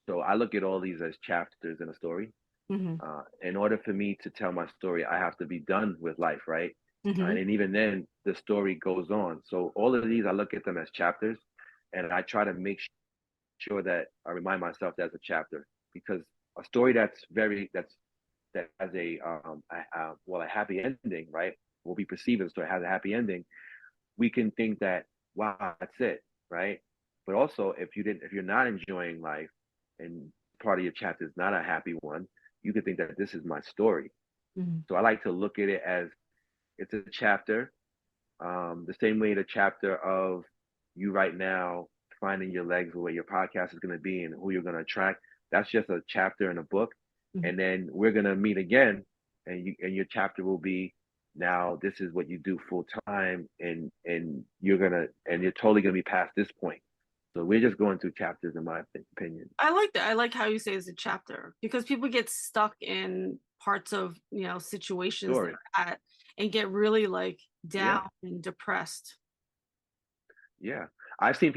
so I look at all these as chapters in a story. Hmm. In order for me to tell my story, I have to be done with life, right? Hmm. And even then, the story goes on. So all of these, I look at them as chapters, and I try to make sure that I remind myself that's a chapter, because a story that has a happy ending, right? What we perceive as a story has a happy ending. We can think that, wow, that's it, right? But also, if you're not enjoying life, and part of your chapter is not a happy one, you could think that this is my story. Hmm. So I like to look at it as it's a chapter, the same way the chapter of you right now finding your legs, where your podcast is going to be and who you're going to attract. That's just a chapter in a book, Hmm. and then we're going to meet again, and your chapter will be, now this is what you do full time, and you're totally gonna be past this point. So we're just going through chapters, in my opinion. I like that. I like how you say it's a chapter, because people get stuck in parts of, situations Story. they're at and get really like down Yeah, and depressed. yeah. I've seen,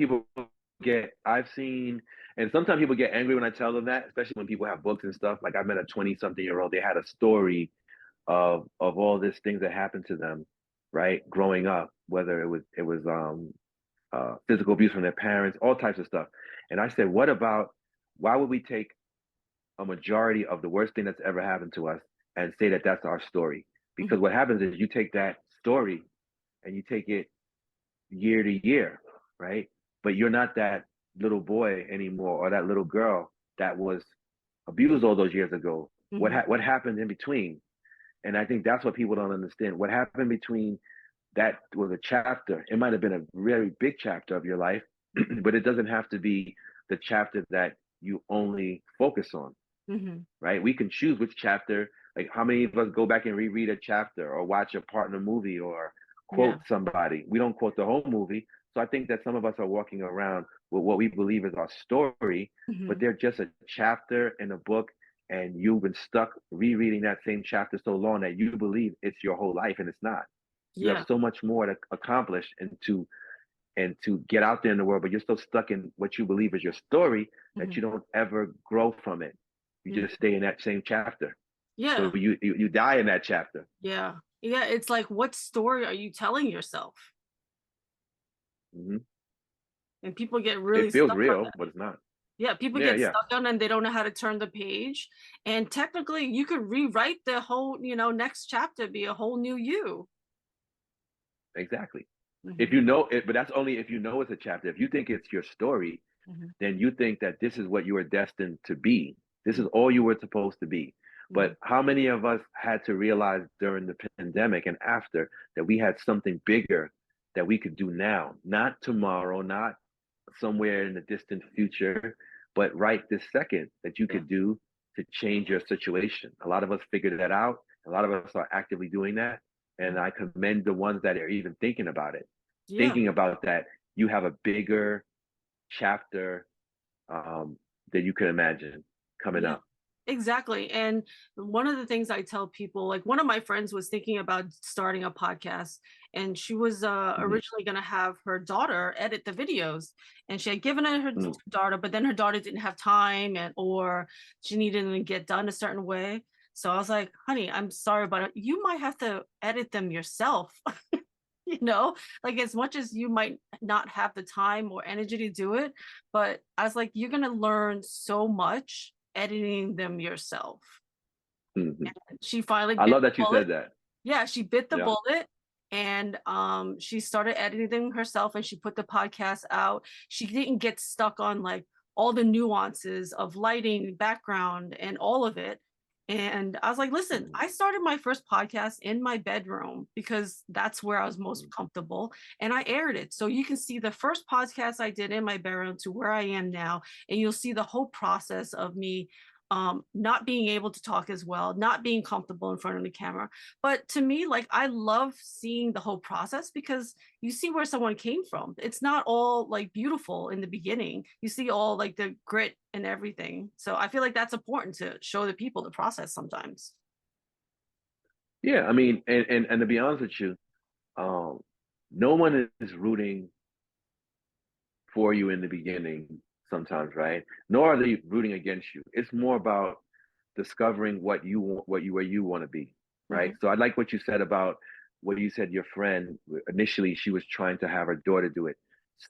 and sometimes people get angry when I tell them that, especially when people have books and stuff. Like I met a 20-something-year-old. They had a story of all these things that happened to them, right, growing up. Whether it was physical abuse from their parents, all types of stuff. And I said, why would we take a majority of the worst thing that's ever happened to us and say that that's our story? Because Mhm. what happens is you take that story and you take it year to year, right? But you're not that little boy anymore, or that little girl that was abused all those years ago. Mhm. What happened in between? And I think that's what people don't understand. What happened between that was a chapter. It might have been a very big chapter of your life, Mhm. but it doesn't have to be the chapter that you only focus on. right? We can choose which chapter. Like, how many of us go back and reread a chapter or watch a partner movie or Yeah. quote somebody? We don't quote the whole movie. So I think that some of us are walking around with what we believe is our story, but Hmm. they're just a chapter in a book, and you've been stuck rereading that same chapter so long that you believe it's your whole life, and it's not. You have Yeah. so much more to accomplish and to get out there in the world, but you're so stuck in what you believe is your story that Hmm. you don't ever grow from it. You just stay in that same chapter. So Yeah. you die in that chapter. Yeah. Yeah. It's like, what story are you telling yourself? Hmm. And people get really It feels stuck on real, that. but it's not. Yeah, people Yeah, get yeah, stuck on and they don't know how to turn the page. And technically, you could rewrite the whole, next chapter, be a whole new you. exactly. If Hmm. you know it, but that's only if you know it's a chapter. If you think it's your story, Hmm. then you think that this is what you were destined to be. This Hmm. is all you were supposed to be. Hmm. But how many of us had to realize during the pandemic and after that we had something bigger that we could do now, not tomorrow, not somewhere in the distant future, but right this second that you Yeah. could do to change your situation. A lot of us figured that out. A lot of us are actively doing that. And I commend the ones that are even thinking about it, Yeah. thinking about that. You have a bigger chapter um, that you can imagine coming Yeah. up. Exactly. And one of the things I tell people, like one of my friends was thinking about starting a podcast, and she was Mm-hmm. originally going to have her daughter edit the videos, and she had given it her Mm-hmm. daughter, but then her daughter didn't have time, and or she needed to get done a certain way. So I was like, honey, I'm sorry, but you might have to edit them yourself. you know like, as much as you might not have the time or energy to do it, but I was like, you're going to learn so much editing them yourself. Mm-hmm. She finally I bit love the that you bullet. said that. Yeah, she bit the Yeah. bullet, and she started editing herself, and she put the podcast out. She didn't get stuck on like all the nuances of lighting, background, and all of it. And I was like, listen, Mm-hmm. I started my first podcast in my bedroom because that's where I was most comfortable, and I aired it. So you can see the first podcast I did in my bedroom to where I am now, and you'll see the whole process of me not being able to talk as well, not being comfortable in front of the camera. But to me, like, I love seeing the whole process because you see where someone came from. It's not all like beautiful in the beginning. You see all like the grit and everything. So I feel like that's important to show the people the process sometimes. Yeah. I mean, and to be honest with you, um, no one is rooting for you in the beginning sometimes, right? Nor are they rooting against you. It's more about discovering what you want, where you want to be, right? Hmm. So I like what you said about what you said. Your friend initially she was trying to have her daughter do it.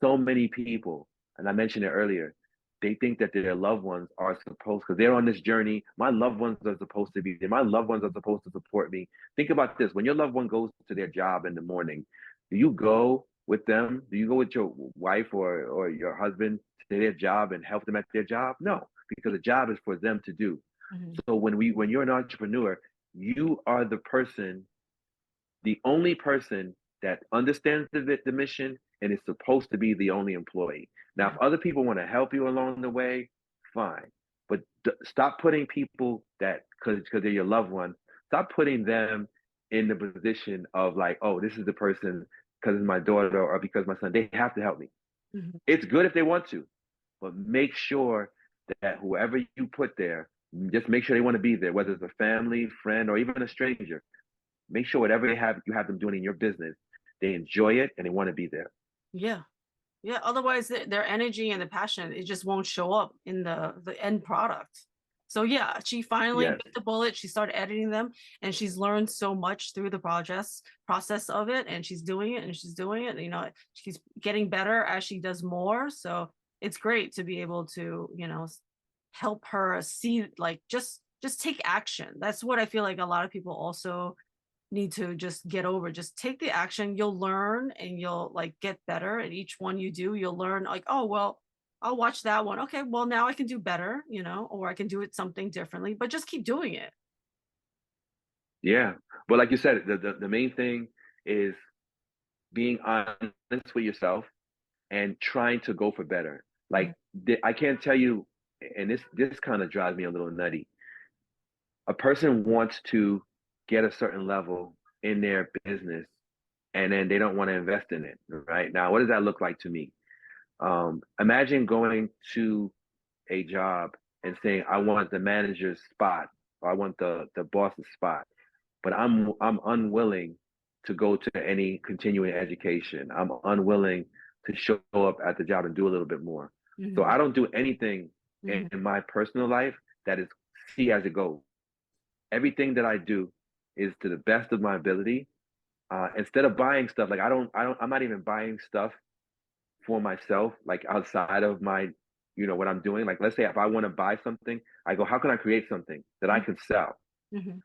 So many people, and I mentioned it earlier, they think that their loved ones are supposed because they're on this journey. My loved ones are supposed to be there. My loved ones are supposed to support me. Think about this: when your loved one goes to their job in the morning, do you go with them? Do you go with your wife or your husband to their job and help them at their job? No, because the job is for them to do. Hmm. So when you're an entrepreneur, you are the person, the only person that understands the mission and is supposed to be the only employee. Now, if Yeah. other people want to help you along the way, fine. But stop putting people that because they're your loved one, stop putting them in the position of like, oh, this is the person because it's my daughter or because my son. They have to help me. Hmm. It's good if they want to, but make sure that whoever you put there, just make sure they want to be there, whether it's a family, friend, or even a stranger. Make sure whatever they have, you have them doing in your business, they enjoy it and they want to be there. Yeah. Yeah. Otherwise, their energy and the passion, it just won't show up in the end product. So yeah, she finally Yes. bit the bullet. She started editing them, and she's learned so much through the process of it. And she's doing it, and she's doing it. She's getting better as she does more. So it's great to be able to, help her see, like, just take action. That's what I feel like a lot of people also need to just get over. Just take the action. You'll learn, and you'll like get better at each one you do. You'll learn, like, oh well, I'll watch that one, okay, well now I can do better, or I can do it something differently, but just keep doing it. Yeah. But like you said, the main thing is being honest with yourself and trying to go for better. Mhm. Like I can't tell you. and this kind of drives me a little nutty. A person wants to get a certain level in their business, and then they don't want to invest in it, right? Now, what does that look like to me? Imagine going to a job and saying, I want the manager's spot, or I want the boss's spot, but I'm unwilling to go to any continuing education. I'm unwilling to show up at the job and do a little bit more. So Mm-hmm. I don't do anything Mm-hmm. in my personal life that is see as it goes. Everything that I do is to the best of my ability. Instead of buying stuff, like I'm not even buying stuff for myself, like outside of my, what I'm doing. Like, let's say if I want to buy something, I go, how can I create something that I can sell? Mm-hmm.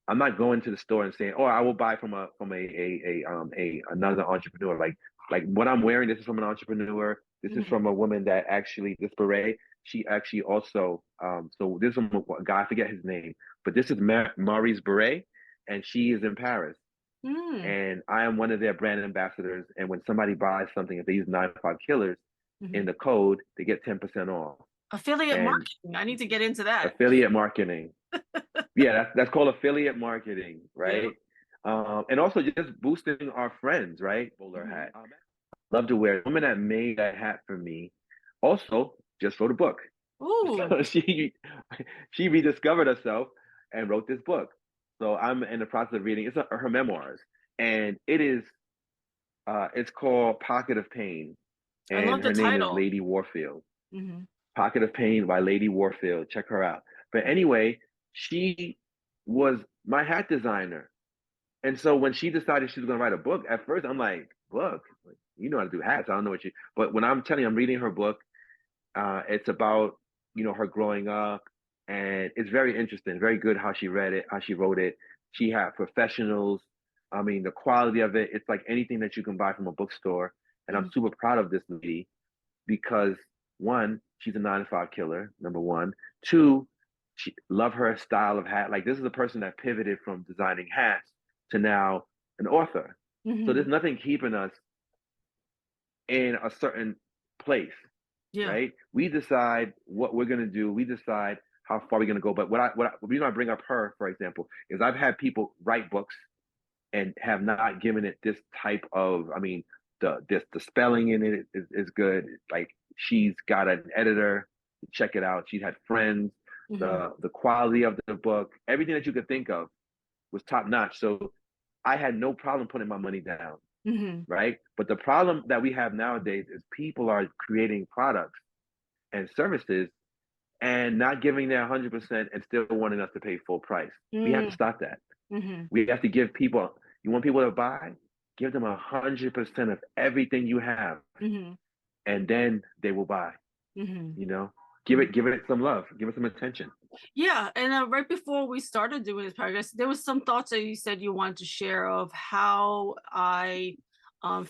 I'm not going to the store and saying, "Oh, I will buy from a another entrepreneur." Like what I'm wearing, this is from an entrepreneur. This is Mm-hmm. from a woman that actually this beret. She actually also so this is a guy, I forget his name, but this is Maurice Beret, and she is in Paris, Mm-hmm. and I am one of their brand ambassadors. And when somebody buys something, if they use 95 killers Mm-hmm. in the code, they get 10% off. Affiliate And marketing. I need to get into that. affiliate marketing. Yeah, that's called affiliate marketing, Yeah. right? And also just boosting our friends, right? Bowler Mm-hmm. hat. Love to wear. The woman that made that hat for me also just wrote a book. Ooh. So she rediscovered herself and wrote this book. So I'm in the process of reading. It's her memoirs, and it's called Pocket of Pain, I and love the her name is title. Lady Warfield. Mm-hmm. Pocket of Pain by Lady Warfield. Check her out. But anyway, she was my hat designer. And so when she decided she was going to write a book, at first I'm like, book? Like, you know how to do hats. I don't know what you, but when I'm telling you, I'm reading her book, it's about, her growing up. And it's very interesting, very good how she read it, how she wrote it. She had professionals. I mean, the quality of it, it's like anything that you can buy from a bookstore. And I'm super proud of this lady because one, she's a 9 to 5 killer, number one. Two, she love her style of hat. Like this is a person that pivoted from designing hats to now an author. So Mm-hmm. there's nothing keeping us in a certain place, Yeah. right? We decide what we're gonna do. We decide how far we're gonna go. But the reason I bring up her, for example, is I've had people write books and have not given it this type of, I mean, the spelling in it is good. Like she's got an editor to check it out. She's had friends. Mm-hmm. The quality of the book, everything that you could think of was top notch. So I had no problem putting my money down, Mm-hmm. right? But the problem that we have nowadays is people are creating products and services and not giving their 100% and still wanting us to pay full price. We have to stop that. Mm-hmm. We have to give people, you want people to buy, give them 100% of everything you have, Mm-hmm. and then they will buy. Mm-hmm. You know, give Mm-hmm. it some love, give it some attention. Yeah, and right before we started doing this podcast, there was some thoughts that you said you wanted to share of how I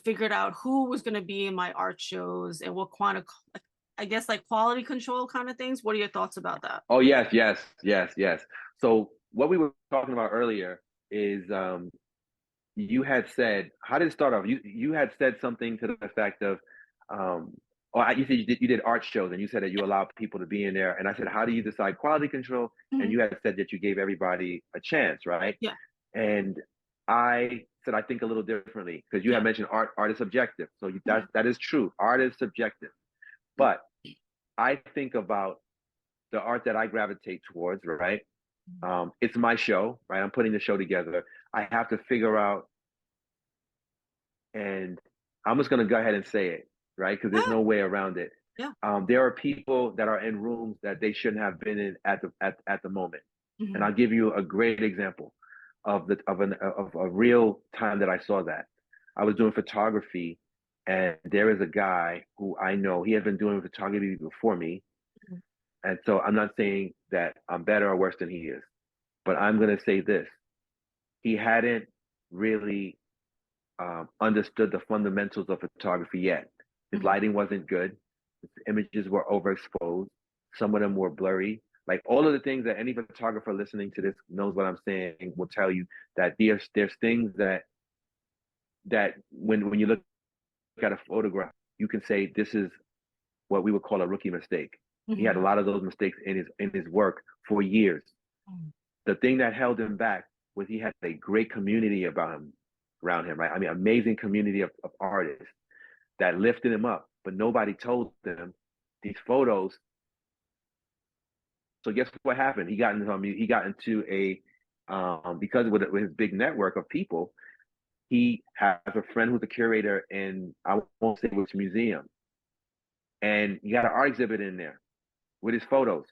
figured out who was going to be in my art shows and what I guess like quality control kind of things. What are your thoughts about that? Oh yes, yes, yes, yes. So what we were talking about earlier is you had said, how did it start off? You had said something to the effect of, um, you said you did art shows, and you said that you allow people to be in there. And I said, how do you decide quality control? And Mm-hmm. you had said that you gave everybody a chance, right? Yeah, And I said I think a little differently because you yeah. had mentioned art is subjective. So Mm-hmm. that is true. Art is subjective, but I think about the art that I gravitate towards, right? It's my show, right? I'm putting the show together. I have to figure out, and I'm just going to go ahead and say it, right? Because there's Ah, no way around it. yeah. There are people that are in rooms that they shouldn't have been in at the moment, and Mm-hmm. I'll give you a great example of a real time that I saw that. I was doing photography, and there is a guy who I know. He had been doing photography before me, and so I'm not saying that I'm better or worse than he is, but I'm going to say this: he hadn't really understood the fundamentals of photography yet. His Mm-hmm. lighting wasn't good. His images were overexposed. Some of them were blurry. Like all of the things that any photographer listening to this knows what I'm saying will tell you that there's things that when you look at a photograph, you can say this is what we would call a rookie mistake. He had a lot of those mistakes in his work for years. Mhm. The thing that held him back was he had a great community around him, right? I mean, amazing community of artists that lifted him up, but nobody told them these photos. So guess what happened? He got into a because with his big network of people, he has a friend who's a curator in, I won't say which museum, and he got an art exhibit in there with his photos.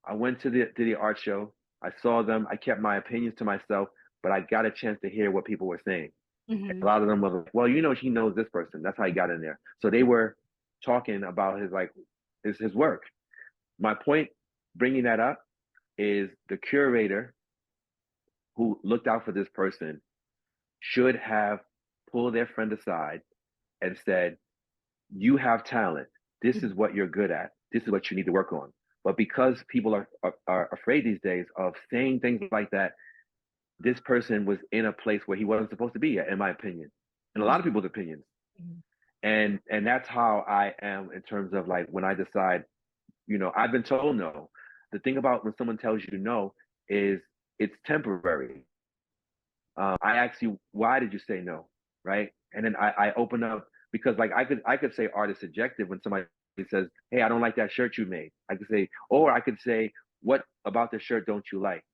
I went to the art show. I saw them. I kept my opinions to myself, but I got a chance to hear what people were saying. A Mhm. lot of them were like, well, he knows this person. That's how he got in there. So they were talking about his work. My point bringing that up is the curator who looked out for this person should have pulled their friend aside and said, you have talent. This is what you're good at. This is what you need to work on. But because people are afraid these days of saying things like that, this person was in a place where he wasn't supposed to be, in my opinion, and a lot of people's opinions. Mhm. And that's how I am in terms of like when I decide, I've been told no. The thing about when someone tells you no is it's temporary. I ask you, why did you say no? Right. And then I open up because like I could say art is subjective when somebody says, hey, I don't like that shirt you made. I could say, or I could say, what about the shirt don't you like?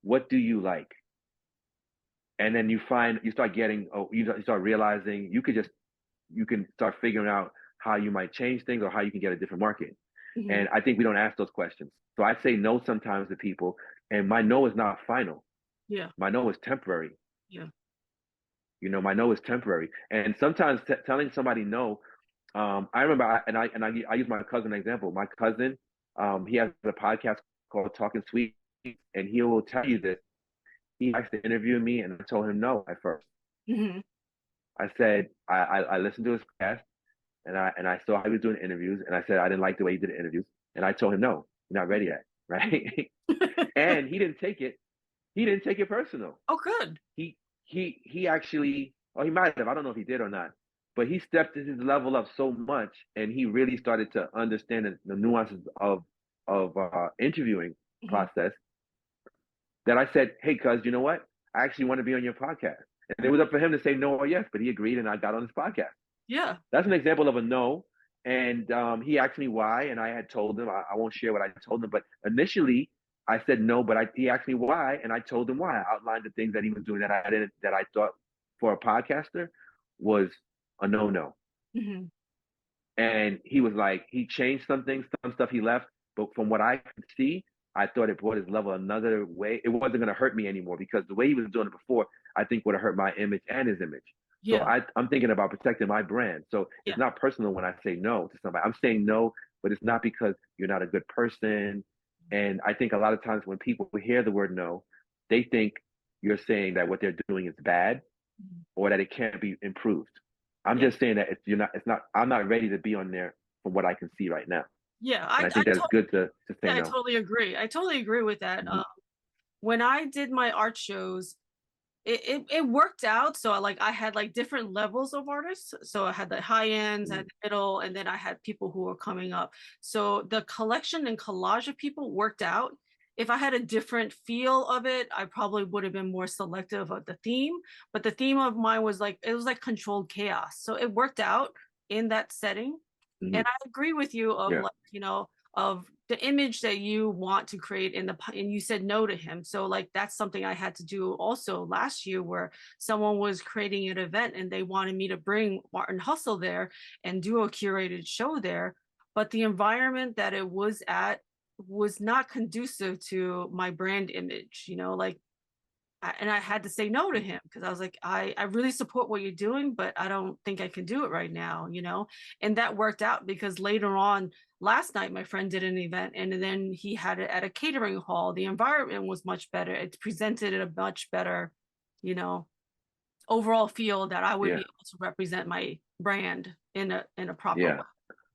What do you like? And then you start getting, you start realizing you can start figuring out how you might change things or how you can get a different market. Mhm. And I think we don't ask those questions. So I say no sometimes to people, and my no is not final. Yeah. My no is temporary. Yeah. My no is temporary. And sometimes telling somebody no, I remember, I use my cousin example. My cousin, he has a podcast called Talking Sweet, and he will tell you this. He asked to interview me, and I told him no at first. Mhm. I said I listened to his podcast, and I saw how he was doing interviews, and I said I didn't like the way he did the interviews, and I told him no, you're not ready yet, right? And he didn't take it. He didn't take it personal. Oh, good. He actually, or he might have, I don't know if he did or not, but he stepped his level up so much, and he really started to understand the nuances of interviewing Mhm. process, that I said, hey, cuz, you know what? I actually want to be on your podcast. And it was up for him to say no or yes, but he agreed, and I got on his podcast. Yeah. That's an example of a no. And he asked me why, and I had told him. I won't share what I told him, but initially I said no, but he asked me why, and I told him why. I outlined the things that he was doing that I thought for a podcaster was a no. Mhm. And he was like, he changed some things, some stuff he left, but from what I could see, I thought it brought his level another way. It wasn't going to hurt me anymore because the way he was doing it before, I think would have hurt my image and his image. So Yeah. I'm thinking about protecting my brand. So it's Yeah. not personal when I say no to somebody. I'm saying no, but it's not because you're not a good person. And I think a lot of times when people hear the word no, they think you're saying that what they're doing is bad Mhm. or that it can't be improved. I'm Yeah. just saying that I'm not ready to be on there from what I can see right now. Yeah. And I think that it's good to say Yeah, I no. totally agree. I totally agree with that. Mm-hmm. When I did my art shows, it worked out. So I had like different levels of artists. So I had the high ends, I Mm-hmm. had the middle, and then I had people who were coming up. So the collection and collage of people worked out. If I had a different feel of it, I probably would have been more selective of the theme. But the theme of mine was it was like controlled chaos. So it worked out in that setting. Mm-hmm. And I agree with you of Yeah. of the image that you want to create and you said no to him. So that's something I had to do also last year where someone was creating an event and they wanted me to bring Art and Hustle there and do a curated show there, but the environment that it was at was not conducive to my brand image, and I had to say no to him because I was like, I really support what you're doing, but I don't think I can do it right now. And that worked out because later on, last night, my friend did an event and then he had it at a catering hall. The environment was much better. It presented a much better, you know, overall feel that I would be Yeah. able to represent my brand in a proper way.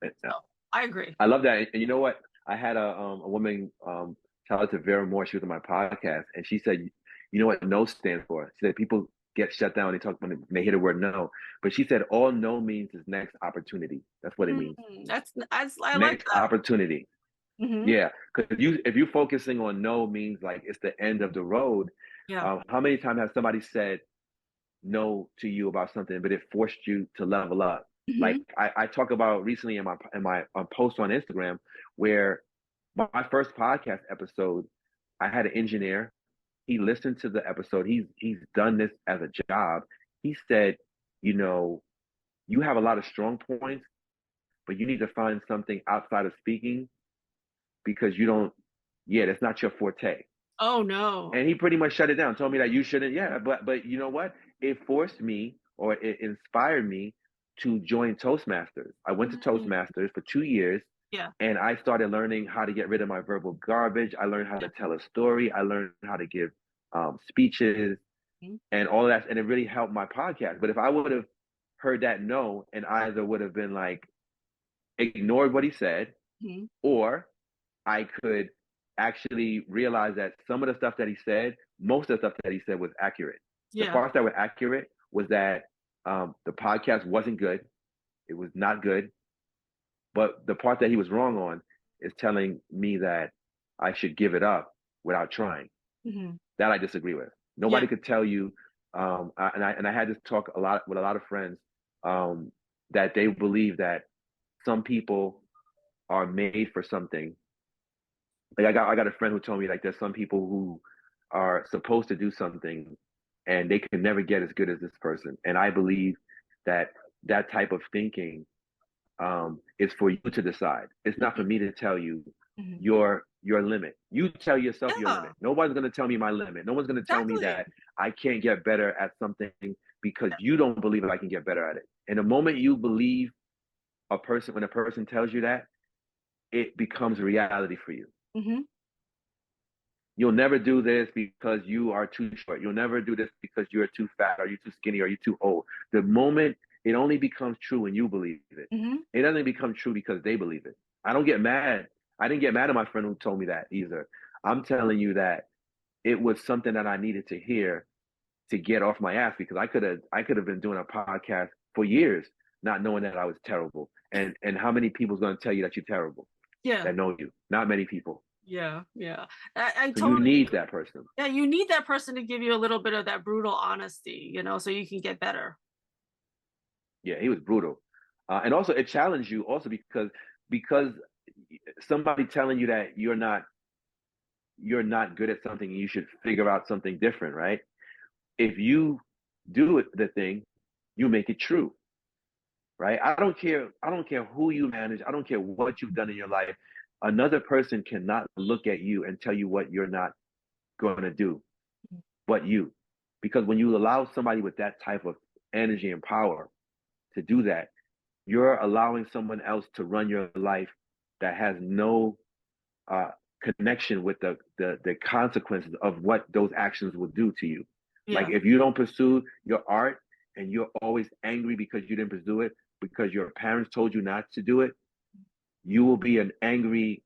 Yeah. So I agree. I love that. And you know what? I had a woman, tell it to Vera Moore. She was on my podcast, and she said, "You know what no stands for?" She said, "People get shut down. They talk when they hear the word no. But she said all no means is next opportunity. That's what it means. I like Next that. opportunity. Hmm. Yeah, because if you focusing on no means like it's the end of the road. Yeah. How many times has somebody said no to you about something, but it forced you to level up? Like Hmm. I talk about recently in my post on Instagram where my first podcast episode, I had an engineer. He listened to the episode. He's done this as a job. He said, you know, you have a lot of strong points, but you need to find something outside of speaking because you don't, yeah, that's not your forte. Oh no. And he pretty much shut it down, told me that you shouldn't, yeah, but you know what? It forced me or it inspired me to join Toastmasters. I went to Mm. Toastmasters for 2 years Yeah. and I started learning how to get rid of my verbal garbage. I learned how Yeah. to tell a story. I learned how to give speeches Mhm. and all of that. And it really helped my podcast. But if I would have heard that no and either would have been like, ignored what he said, Mhm. or I could actually realize that some of the stuff that he said, most of the stuff that he said was accurate. The Yeah. parts that were accurate was that the podcast wasn't good. It was not good. But the part that he was wrong on is telling me that I should give it up without trying. Mhm. That I disagree with. Yeah. Nobody could tell you, and I had this talk a lot with a lot of friends um, that they believe that some people are made for something. Like I got a friend who told me like there's some people who are supposed to do something and they can never get as good as this person. And I believe that that type of thinking is for you to decide. It's not for Mhm. me to tell you Mhm. your limit. You tell yourself your Yeah. limit. Nobody's gonna tell me my limit. No one's gonna tell me Exactly. that I can't get better at something because you don't believe that I can get better at it. And the moment you believe a person, when a person tells you that, it becomes reality for you. Mhm. You'll never do this because you are too short. You'll never do this because you're too fat or you're too skinny or you're too old. The moment it only becomes true when you believe it. Mhm. It doesn't become true because they believe it. I don't get mad. I didn't get mad at my friend who told me that either. I'm telling you that it was something that I needed to hear to get off my ass because I could have been doing a podcast for years not knowing that I was terrible. And how many people's going to tell you that you're terrible Yeah. that know you? Not many people. Yeah. Yeah. I So you totally need agree. that person. Yeah, you need that person to give you a little bit of that brutal honesty, so you can get better. Yeah, he was brutal, and also it challenged you also because somebody telling you that you're not good at something and you should figure out something different, right? If you do it, the thing, you make it true, right? I don't care who you manage. I don't care what you've done in your life. Another person cannot look at you and tell you what you're not going to do, but you. Because when you allow somebody with that type of energy and power to do that, you're allowing someone else to run your life that has no uh, connection with the consequences of what those actions will do to you. Like Yeah. if you don't pursue your art and you're always angry because you didn't pursue it because your parents told you not to do it, you will be an angry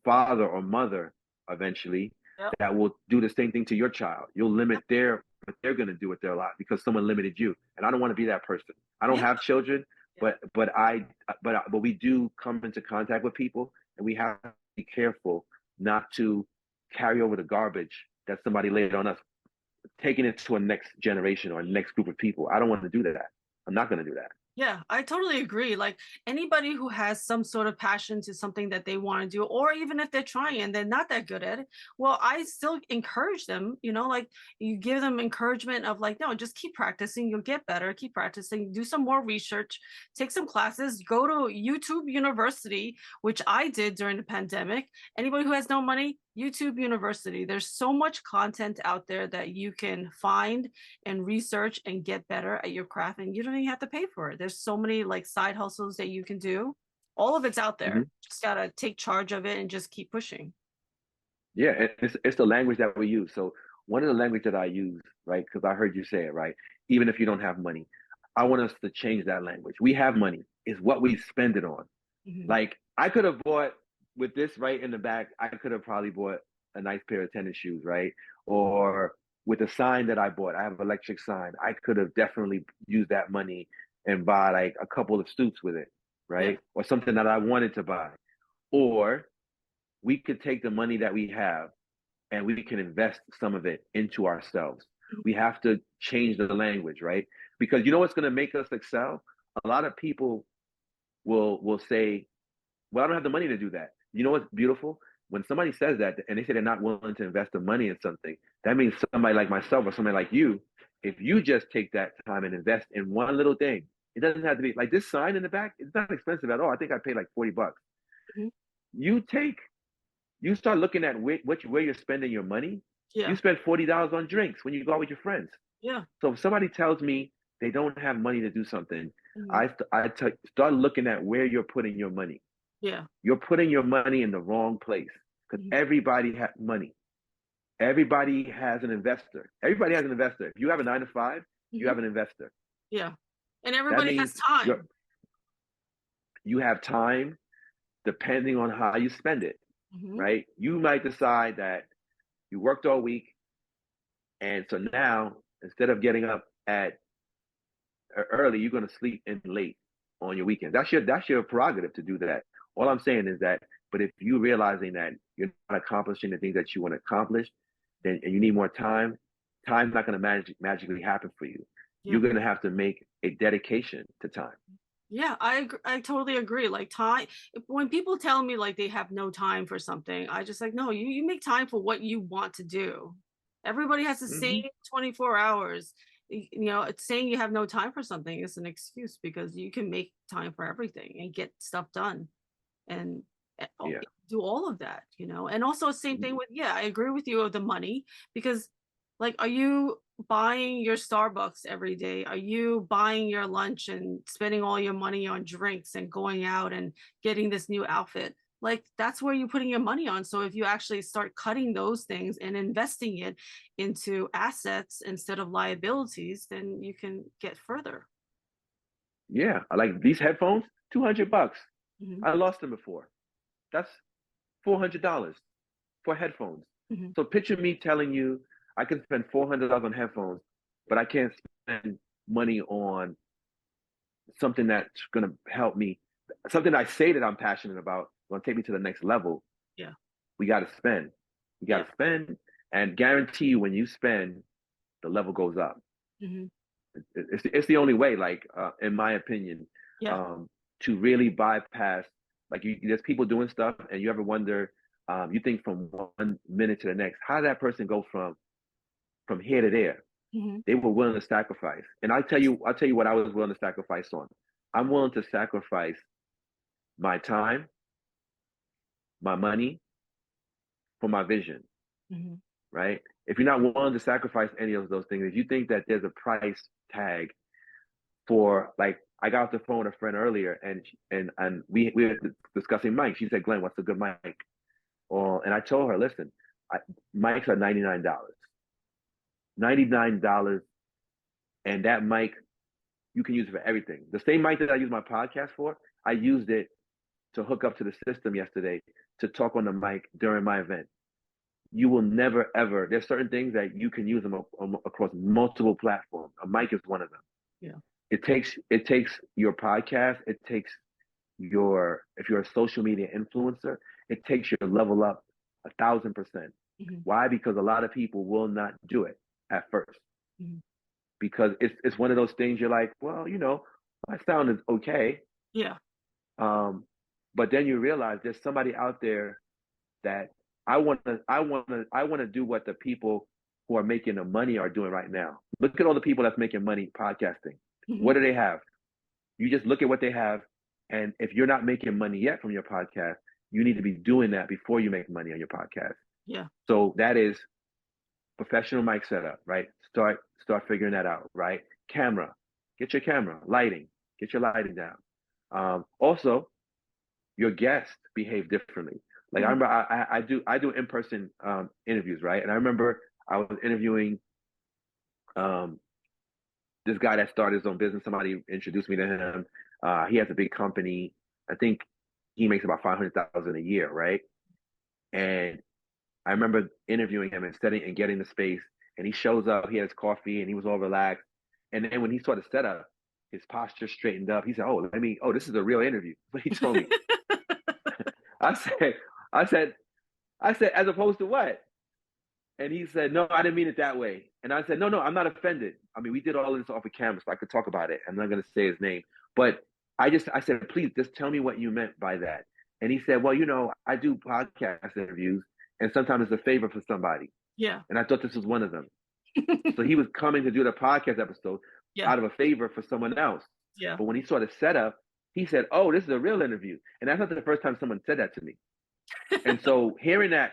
father or mother eventually Yep. that will do the same thing to your child. You'll limit their what they're going to do with their life because someone limited you. And I don't want to be that person. I don't Yeah. have children, Yeah. but we do come into contact with people, and we have to be careful not to carry over the garbage that somebody laid on us, taking it to a next generation or a next group of people. I don't want to do that. I'm not going to do that. Yeah, I totally agree. Like anybody who has some sort of passion to something that they want to do, or even if they're trying and they're not that good at it, well, I still encourage them, like you give them encouragement of like, no, just keep practicing, you'll get better, keep practicing, do some more research, take some classes, go to YouTube University, which I did during the pandemic. Anybody who has no money, YouTube University. There's so much content out there that you can find and research and get better at your craft, and you don't even have to pay for it. There's so many like side hustles that you can do. All of it's out there. Mm-hmm. Just gotta take charge of it and just keep pushing. Yeah, and it's the language that we use. So one of the language that I use, right? Because I heard you say it, right? Even if you don't have money, I want us to change that language. We have money. It's what we spend it on. Mhm. Like I could have bought with this right in the back. I could have probably bought a nice pair of tennis shoes, right? Or with a sign that I bought. I have an electric sign. I could have definitely used that money and buy like a couple of suits with it, Yeah. right? Or something that I wanted to buy. Or we could take the money that we have and we can invest some of it into ourselves. We have to change the language, right? Because you know what's going to make us excel? A lot of people will say, well, I don't have the money to do that. You know what's beautiful? When somebody says that and they say they're not willing to invest the money in something, that means somebody like myself or somebody like you, if you just take that time and invest in one little thing, it doesn't have to be like this sign in the back. It's not expensive at all. I think I paid like $40. Mhm. You take, you start looking at where you're spending your money. You Yeah. spend $40 on drinks when you go out with your friends. Yeah. So if somebody tells me they don't have money to do something, Mhm. start looking at where you're putting your money. Yeah. You're putting your money in the wrong place because Mhm. everybody has money. Everybody has an investor. Everybody has an investor. If you have a 9 to 5, you Mhm. have an investor. Yeah. And That everybody has means time. you have time depending on how you spend it, Mhm. right? You might decide that you worked all week, and so now instead of getting up at early, you're going to sleep in late on your weekend. That's your prerogative to do that. All I'm saying is that, but if you realizing that you're not accomplishing the things that you want to accomplish, then and you need more time, time's not going to magically happen for you. Yeah. You're going to have to make a dedication to time. Yeah, I totally agree. Like time, when people tell me like they have no time for something, I just like, no, you make time for what you want to do. Everybody has the same Hmm. 24 hours. You know, it's saying you have no time for something is an excuse because you can make time for everything and get stuff done and Yeah. do all of that, you know. And also same thing with, yeah, I agree with you of the money because like, are you buying your Starbucks every day? Are you buying your lunch and spending all your money on drinks and going out and getting this new outfit? Like that's where you're putting your money on. So if you actually start cutting those things and investing it into assets instead of liabilities, then you can get further. Yeah. I like these headphones, $200. Hmm. I lost them before. That's $400 for headphones. Hmm. So picture me telling you I can spend $400 on headphones, but I can't spend money on something that's going to help me, something I say that I'm passionate about, going to take me to the next level. Yeah. We got to spend. We got Yeah. to spend, and guarantee you when you spend, the level goes up. Hmm. It's the only way, like in my opinion, Yeah. um, to really bypass. Like there's people doing stuff, and you ever wonder, you think from 1 minute to the next, how did that person go from here to there? Hmm. They were willing to sacrifice. And I'll tell you what I was willing to sacrifice on. I'm willing to sacrifice my time, my money for my vision, Hmm. right? If you're not willing to sacrifice any of those things, if you think that there's a price tag for like I got off the phone with a friend earlier and we were discussing mics. She said, Glenn, what's a good mic? And I told her, listen, mics are $99. $99 and that mic you can use it for everything. The same mic that I use my podcast for, I used it to hook up to the system yesterday to talk on the mic during my event. You will never ever. There's certain things that you can use them across multiple platforms. A mic is one of them. Yeah. It takes your podcast. It takes your if you're a social media influencer. It takes your level up 1,000%. Hmm. Why? Because a lot of people will not do it at first Hmm. because it's one of those things you're like, well, my sound is okay. Yeah. Um, but then you realize there's somebody out there that I want to do what the people who are making the money are doing right now. Look at all the people that's making money podcasting. Hmm. What do they have? You just look at what they have, and if you're not making money yet from your podcast, you need to be doing that before you make money on your podcast. Yeah. So that is professional mic setup, right? Start figuring that out, right? Camera, get your camera, lighting, get your lighting down. Also, your guests behave differently. Like I Hmm. remember, I do in person interviews, right? And I remember I was interviewing um, this guy that started his own business. Somebody introduced me to him. He has a big company. I think he makes about 500,000 a year, right? And I remember interviewing him and getting the space, And he shows up, he has coffee, and he was all relaxed. And then when he saw the setup, his posture straightened up. He said, this is a real interview. But he told me. I said, I said, as opposed to what? And he said, no, I didn't mean it that way. And I said, no, I'm not offended. I mean, we did all of this off of camera, so I could talk about it. I'm not going to say his name. But I said, please, just tell me what you meant by that. And he said, well, I do podcast interviews, and sometimes it's a favor for somebody. Yeah. And I thought this was one of them. So he was coming to do the podcast episode out of a favor for someone else. Yeah. But when he saw the setup, he said, oh, this is a real interview. And that's not the first time someone said that to me. And so hearing that,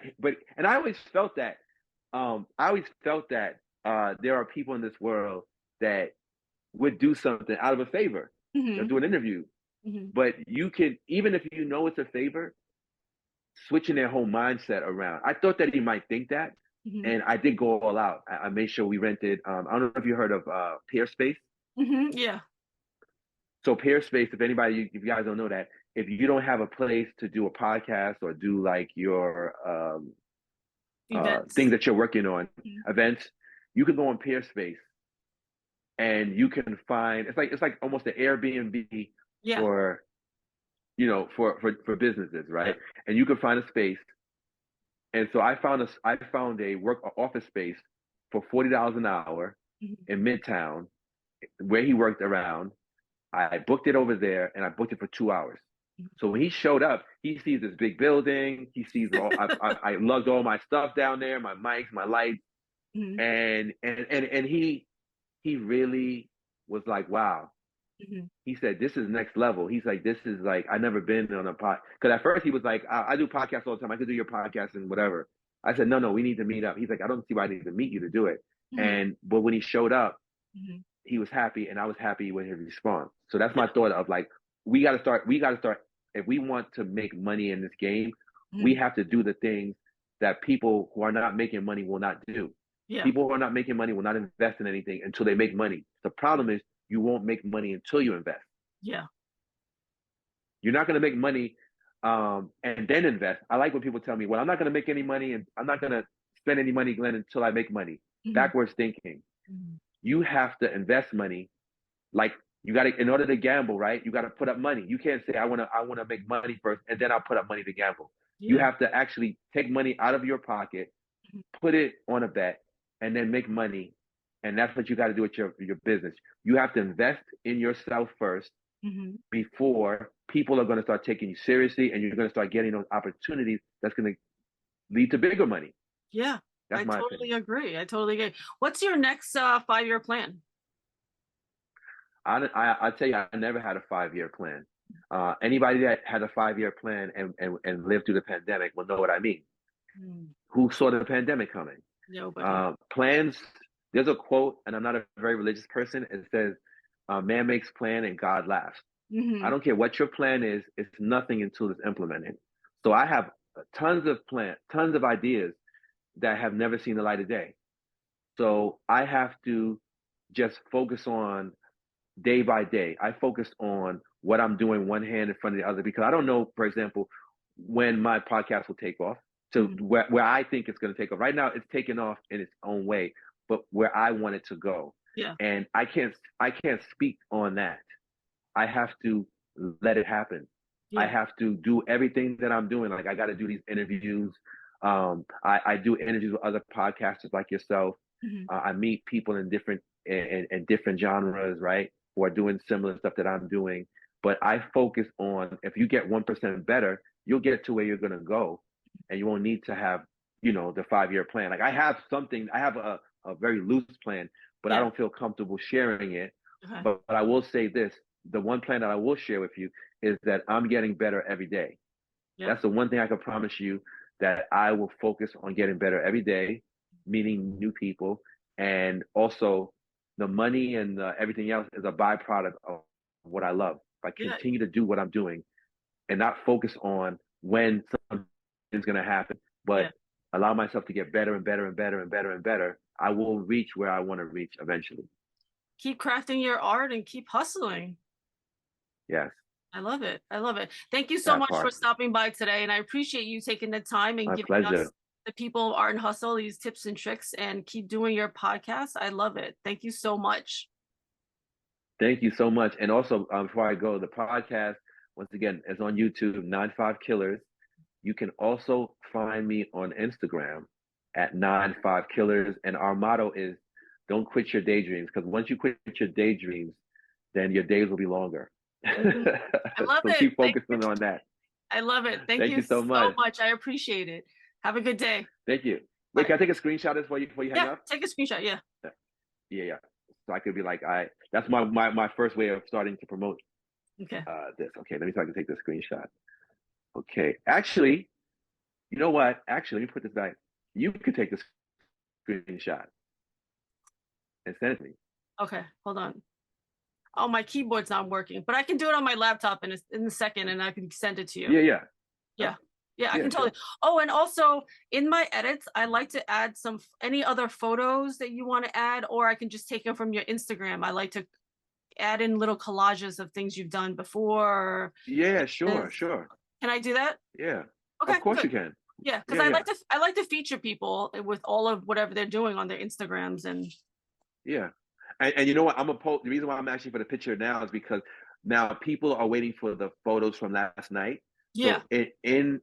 and I always felt that, there are people in this world that would do something out of a favor. They'll do an interview. But you can, even if you know it's a favor, switching their whole mindset around. I thought that he might think that. And I did go all out. I made sure we rented, I don't know if you heard of Peerspace. Yeah. So Peerspace, if you guys don't know that, if you don't have a place to do a podcast or do like your things that you're working on, events, you can go on Peerspace and you can find, it's like almost an Airbnb for, for businesses, right? And you can find a space. And so I found a office space for $40 an hour in Midtown, where he worked around. I booked it over there, and I booked it for 2 hours. So when he showed up, he sees this big building. He sees I lugged all my stuff down there, my mics, my lights, and he really was like, wow. He said, this is next level. He's like, this is like, I've never been on a pod. Because at first he was like, I do podcasts all the time. I could do your podcast and whatever. I said, no, we need to meet up. He's like, I don't see why I need to meet you to do it. But when he showed up, he was happy, and I was happy with his response. So that's my thought of like, we got to start. If we want to make money in this game, we have to do the things that people who are not making money will not do. People who are not making money will not invest in anything until they make money. The problem is, you won't make money until you invest. Yeah. You're not going to make money and then invest. I like when people tell me, well, I'm not going to make any money and I'm not going to spend any money, Glenn, until I make money. Backwards thinking. You have to invest money. Like, you got to, in order to gamble, right? You got to put up money. You can't say, I want to make money first and then I'll put up money to gamble. You have to actually take money out of your pocket, put it on a bet, and then make money. And that's what you got to do with your business. You have to invest in yourself first before people are going to start taking you seriously, and you're going to start getting those opportunities that's going to lead to bigger money. Yeah, I totally agree. What's your next 5-year plan? I tell you, I never had a 5-year plan. Anybody that had a 5-year plan and lived through the pandemic will know what I mean. Who saw the pandemic coming? Nobody. Plans. There's a quote, and I'm not a very religious person. It says, man makes plan and God laughs. I don't care what your plan is. It's nothing until it's implemented. So I have tons of ideas that have never seen the light of day. So I have to just focus on day by day. I focus on what I'm doing one hand in front of the other, because I don't know, for example, when my podcast will take off to where I think it's going to take off. Right now, it's taking off in its own way, but where I want it to go. Yeah. And I can't speak on that. I have to let it happen. Yeah. I have to do everything that I'm doing. Like, I got to do these interviews. I do interviews with other podcasters like yourself. I meet people in different genres, right, who are doing similar stuff that I'm doing. But I focus on, if you get 1% better, you'll get to where you're going to go, and you won't need to have, the 5-year plan. Like, I have a very loose plan, but I don't feel comfortable sharing it. But I will say this: the one plan that I will share with you is that I'm getting better every day. That's the one thing I can promise you, that I will focus on getting better every day, meeting new people, and also the money and everything else is a byproduct of what I love. If I continue to do what I'm doing and not focus on when something's going to happen, but allow myself to get better and better and better and better and better, I will reach where I want to reach eventually. Keep crafting your art and keep hustling. Yes. I love it. Thank you so much for stopping by today. And I appreciate you taking the time and giving us the people of Art and Hustle these tips and tricks, and keep doing your podcast. I love it. Thank you so much. Thank you so much. And also, before I go, the podcast, once again, is on YouTube, 95 Killers. You can also find me on Instagram at 95 Killers. And our motto is don't quit your daydreams, because once you quit your daydreams, then your days will be longer. Mm-hmm. I love So it. keep focusing on that. I love it. Thank you so much. I appreciate it. Have a good day. Thank you. Wait, can I take a screenshot of this before you hang up? Take a screenshot. Yeah. Yeah. So I could be like, that's my first way of starting to promote Okay. this. Okay, let me see if I can take the screenshot. Okay. Actually, you know what? Actually, let me put this back. You could take this screenshot and send it to me. Okay, hold on. Oh, my keyboard's not working, but I can do it on my laptop in a second, and I can send it to you. Yeah, I can totally. Sure. Oh, and also in my edits, I like to add any other photos that you want to add, or I can just take them from your Instagram. I like to add in little collages of things you've done before. Yeah, sure. Can I do that? Yeah. Okay. Of course good. you can. Yeah, because I like to feature people with all of whatever they're doing on their Instagrams and. Yeah, and you know what? The reason why I'm asking for the picture now is because now people are waiting for the photos from last night. Yeah. So in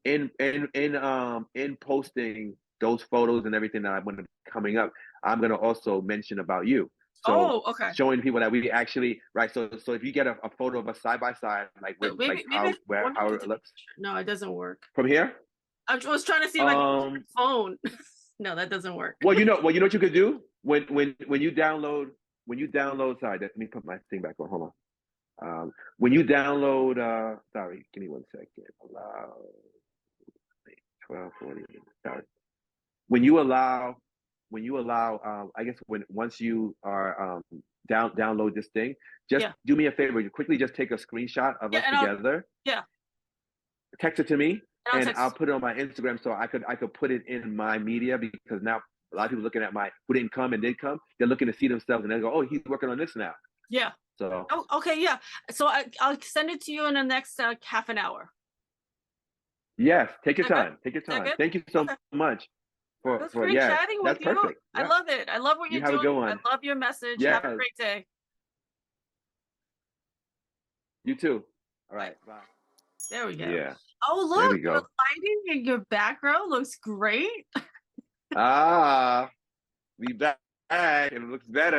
posting those photos and everything that I'm going to be coming up, I'm going to also mention about you. So okay. Showing people that we actually So if you get a photo of us side by side, like with how it looks. No, it doesn't work. From here? I was trying to see my phone. No, that doesn't work. Well, you know what you could do when you download. Sorry, let me put my thing back on. Hold on. When you download, sorry, give me 1 second. Allow 1240. Sorry. When you allow, I guess once you are download this thing, just do me a favor. You quickly just take a screenshot of us together. Text it to me, and I'll put it on my Instagram so I could put it in my media, because now a lot of people looking at who didn't come and did come, they're looking to see themselves and they go, oh, he's working on this now. Yeah. So. Oh, okay. Yeah. So I'll send it to you in the next half an hour. Yes. Take your time. Take your time. Thank you so much. It's great chatting with you. Perfect. Yeah. I love it. I love what you're doing. Have a good one. I love your message. Have a great day. You too. All right. Bye. There we go. Yeah. Oh, look, the lighting in your background looks great. We back. It looks better.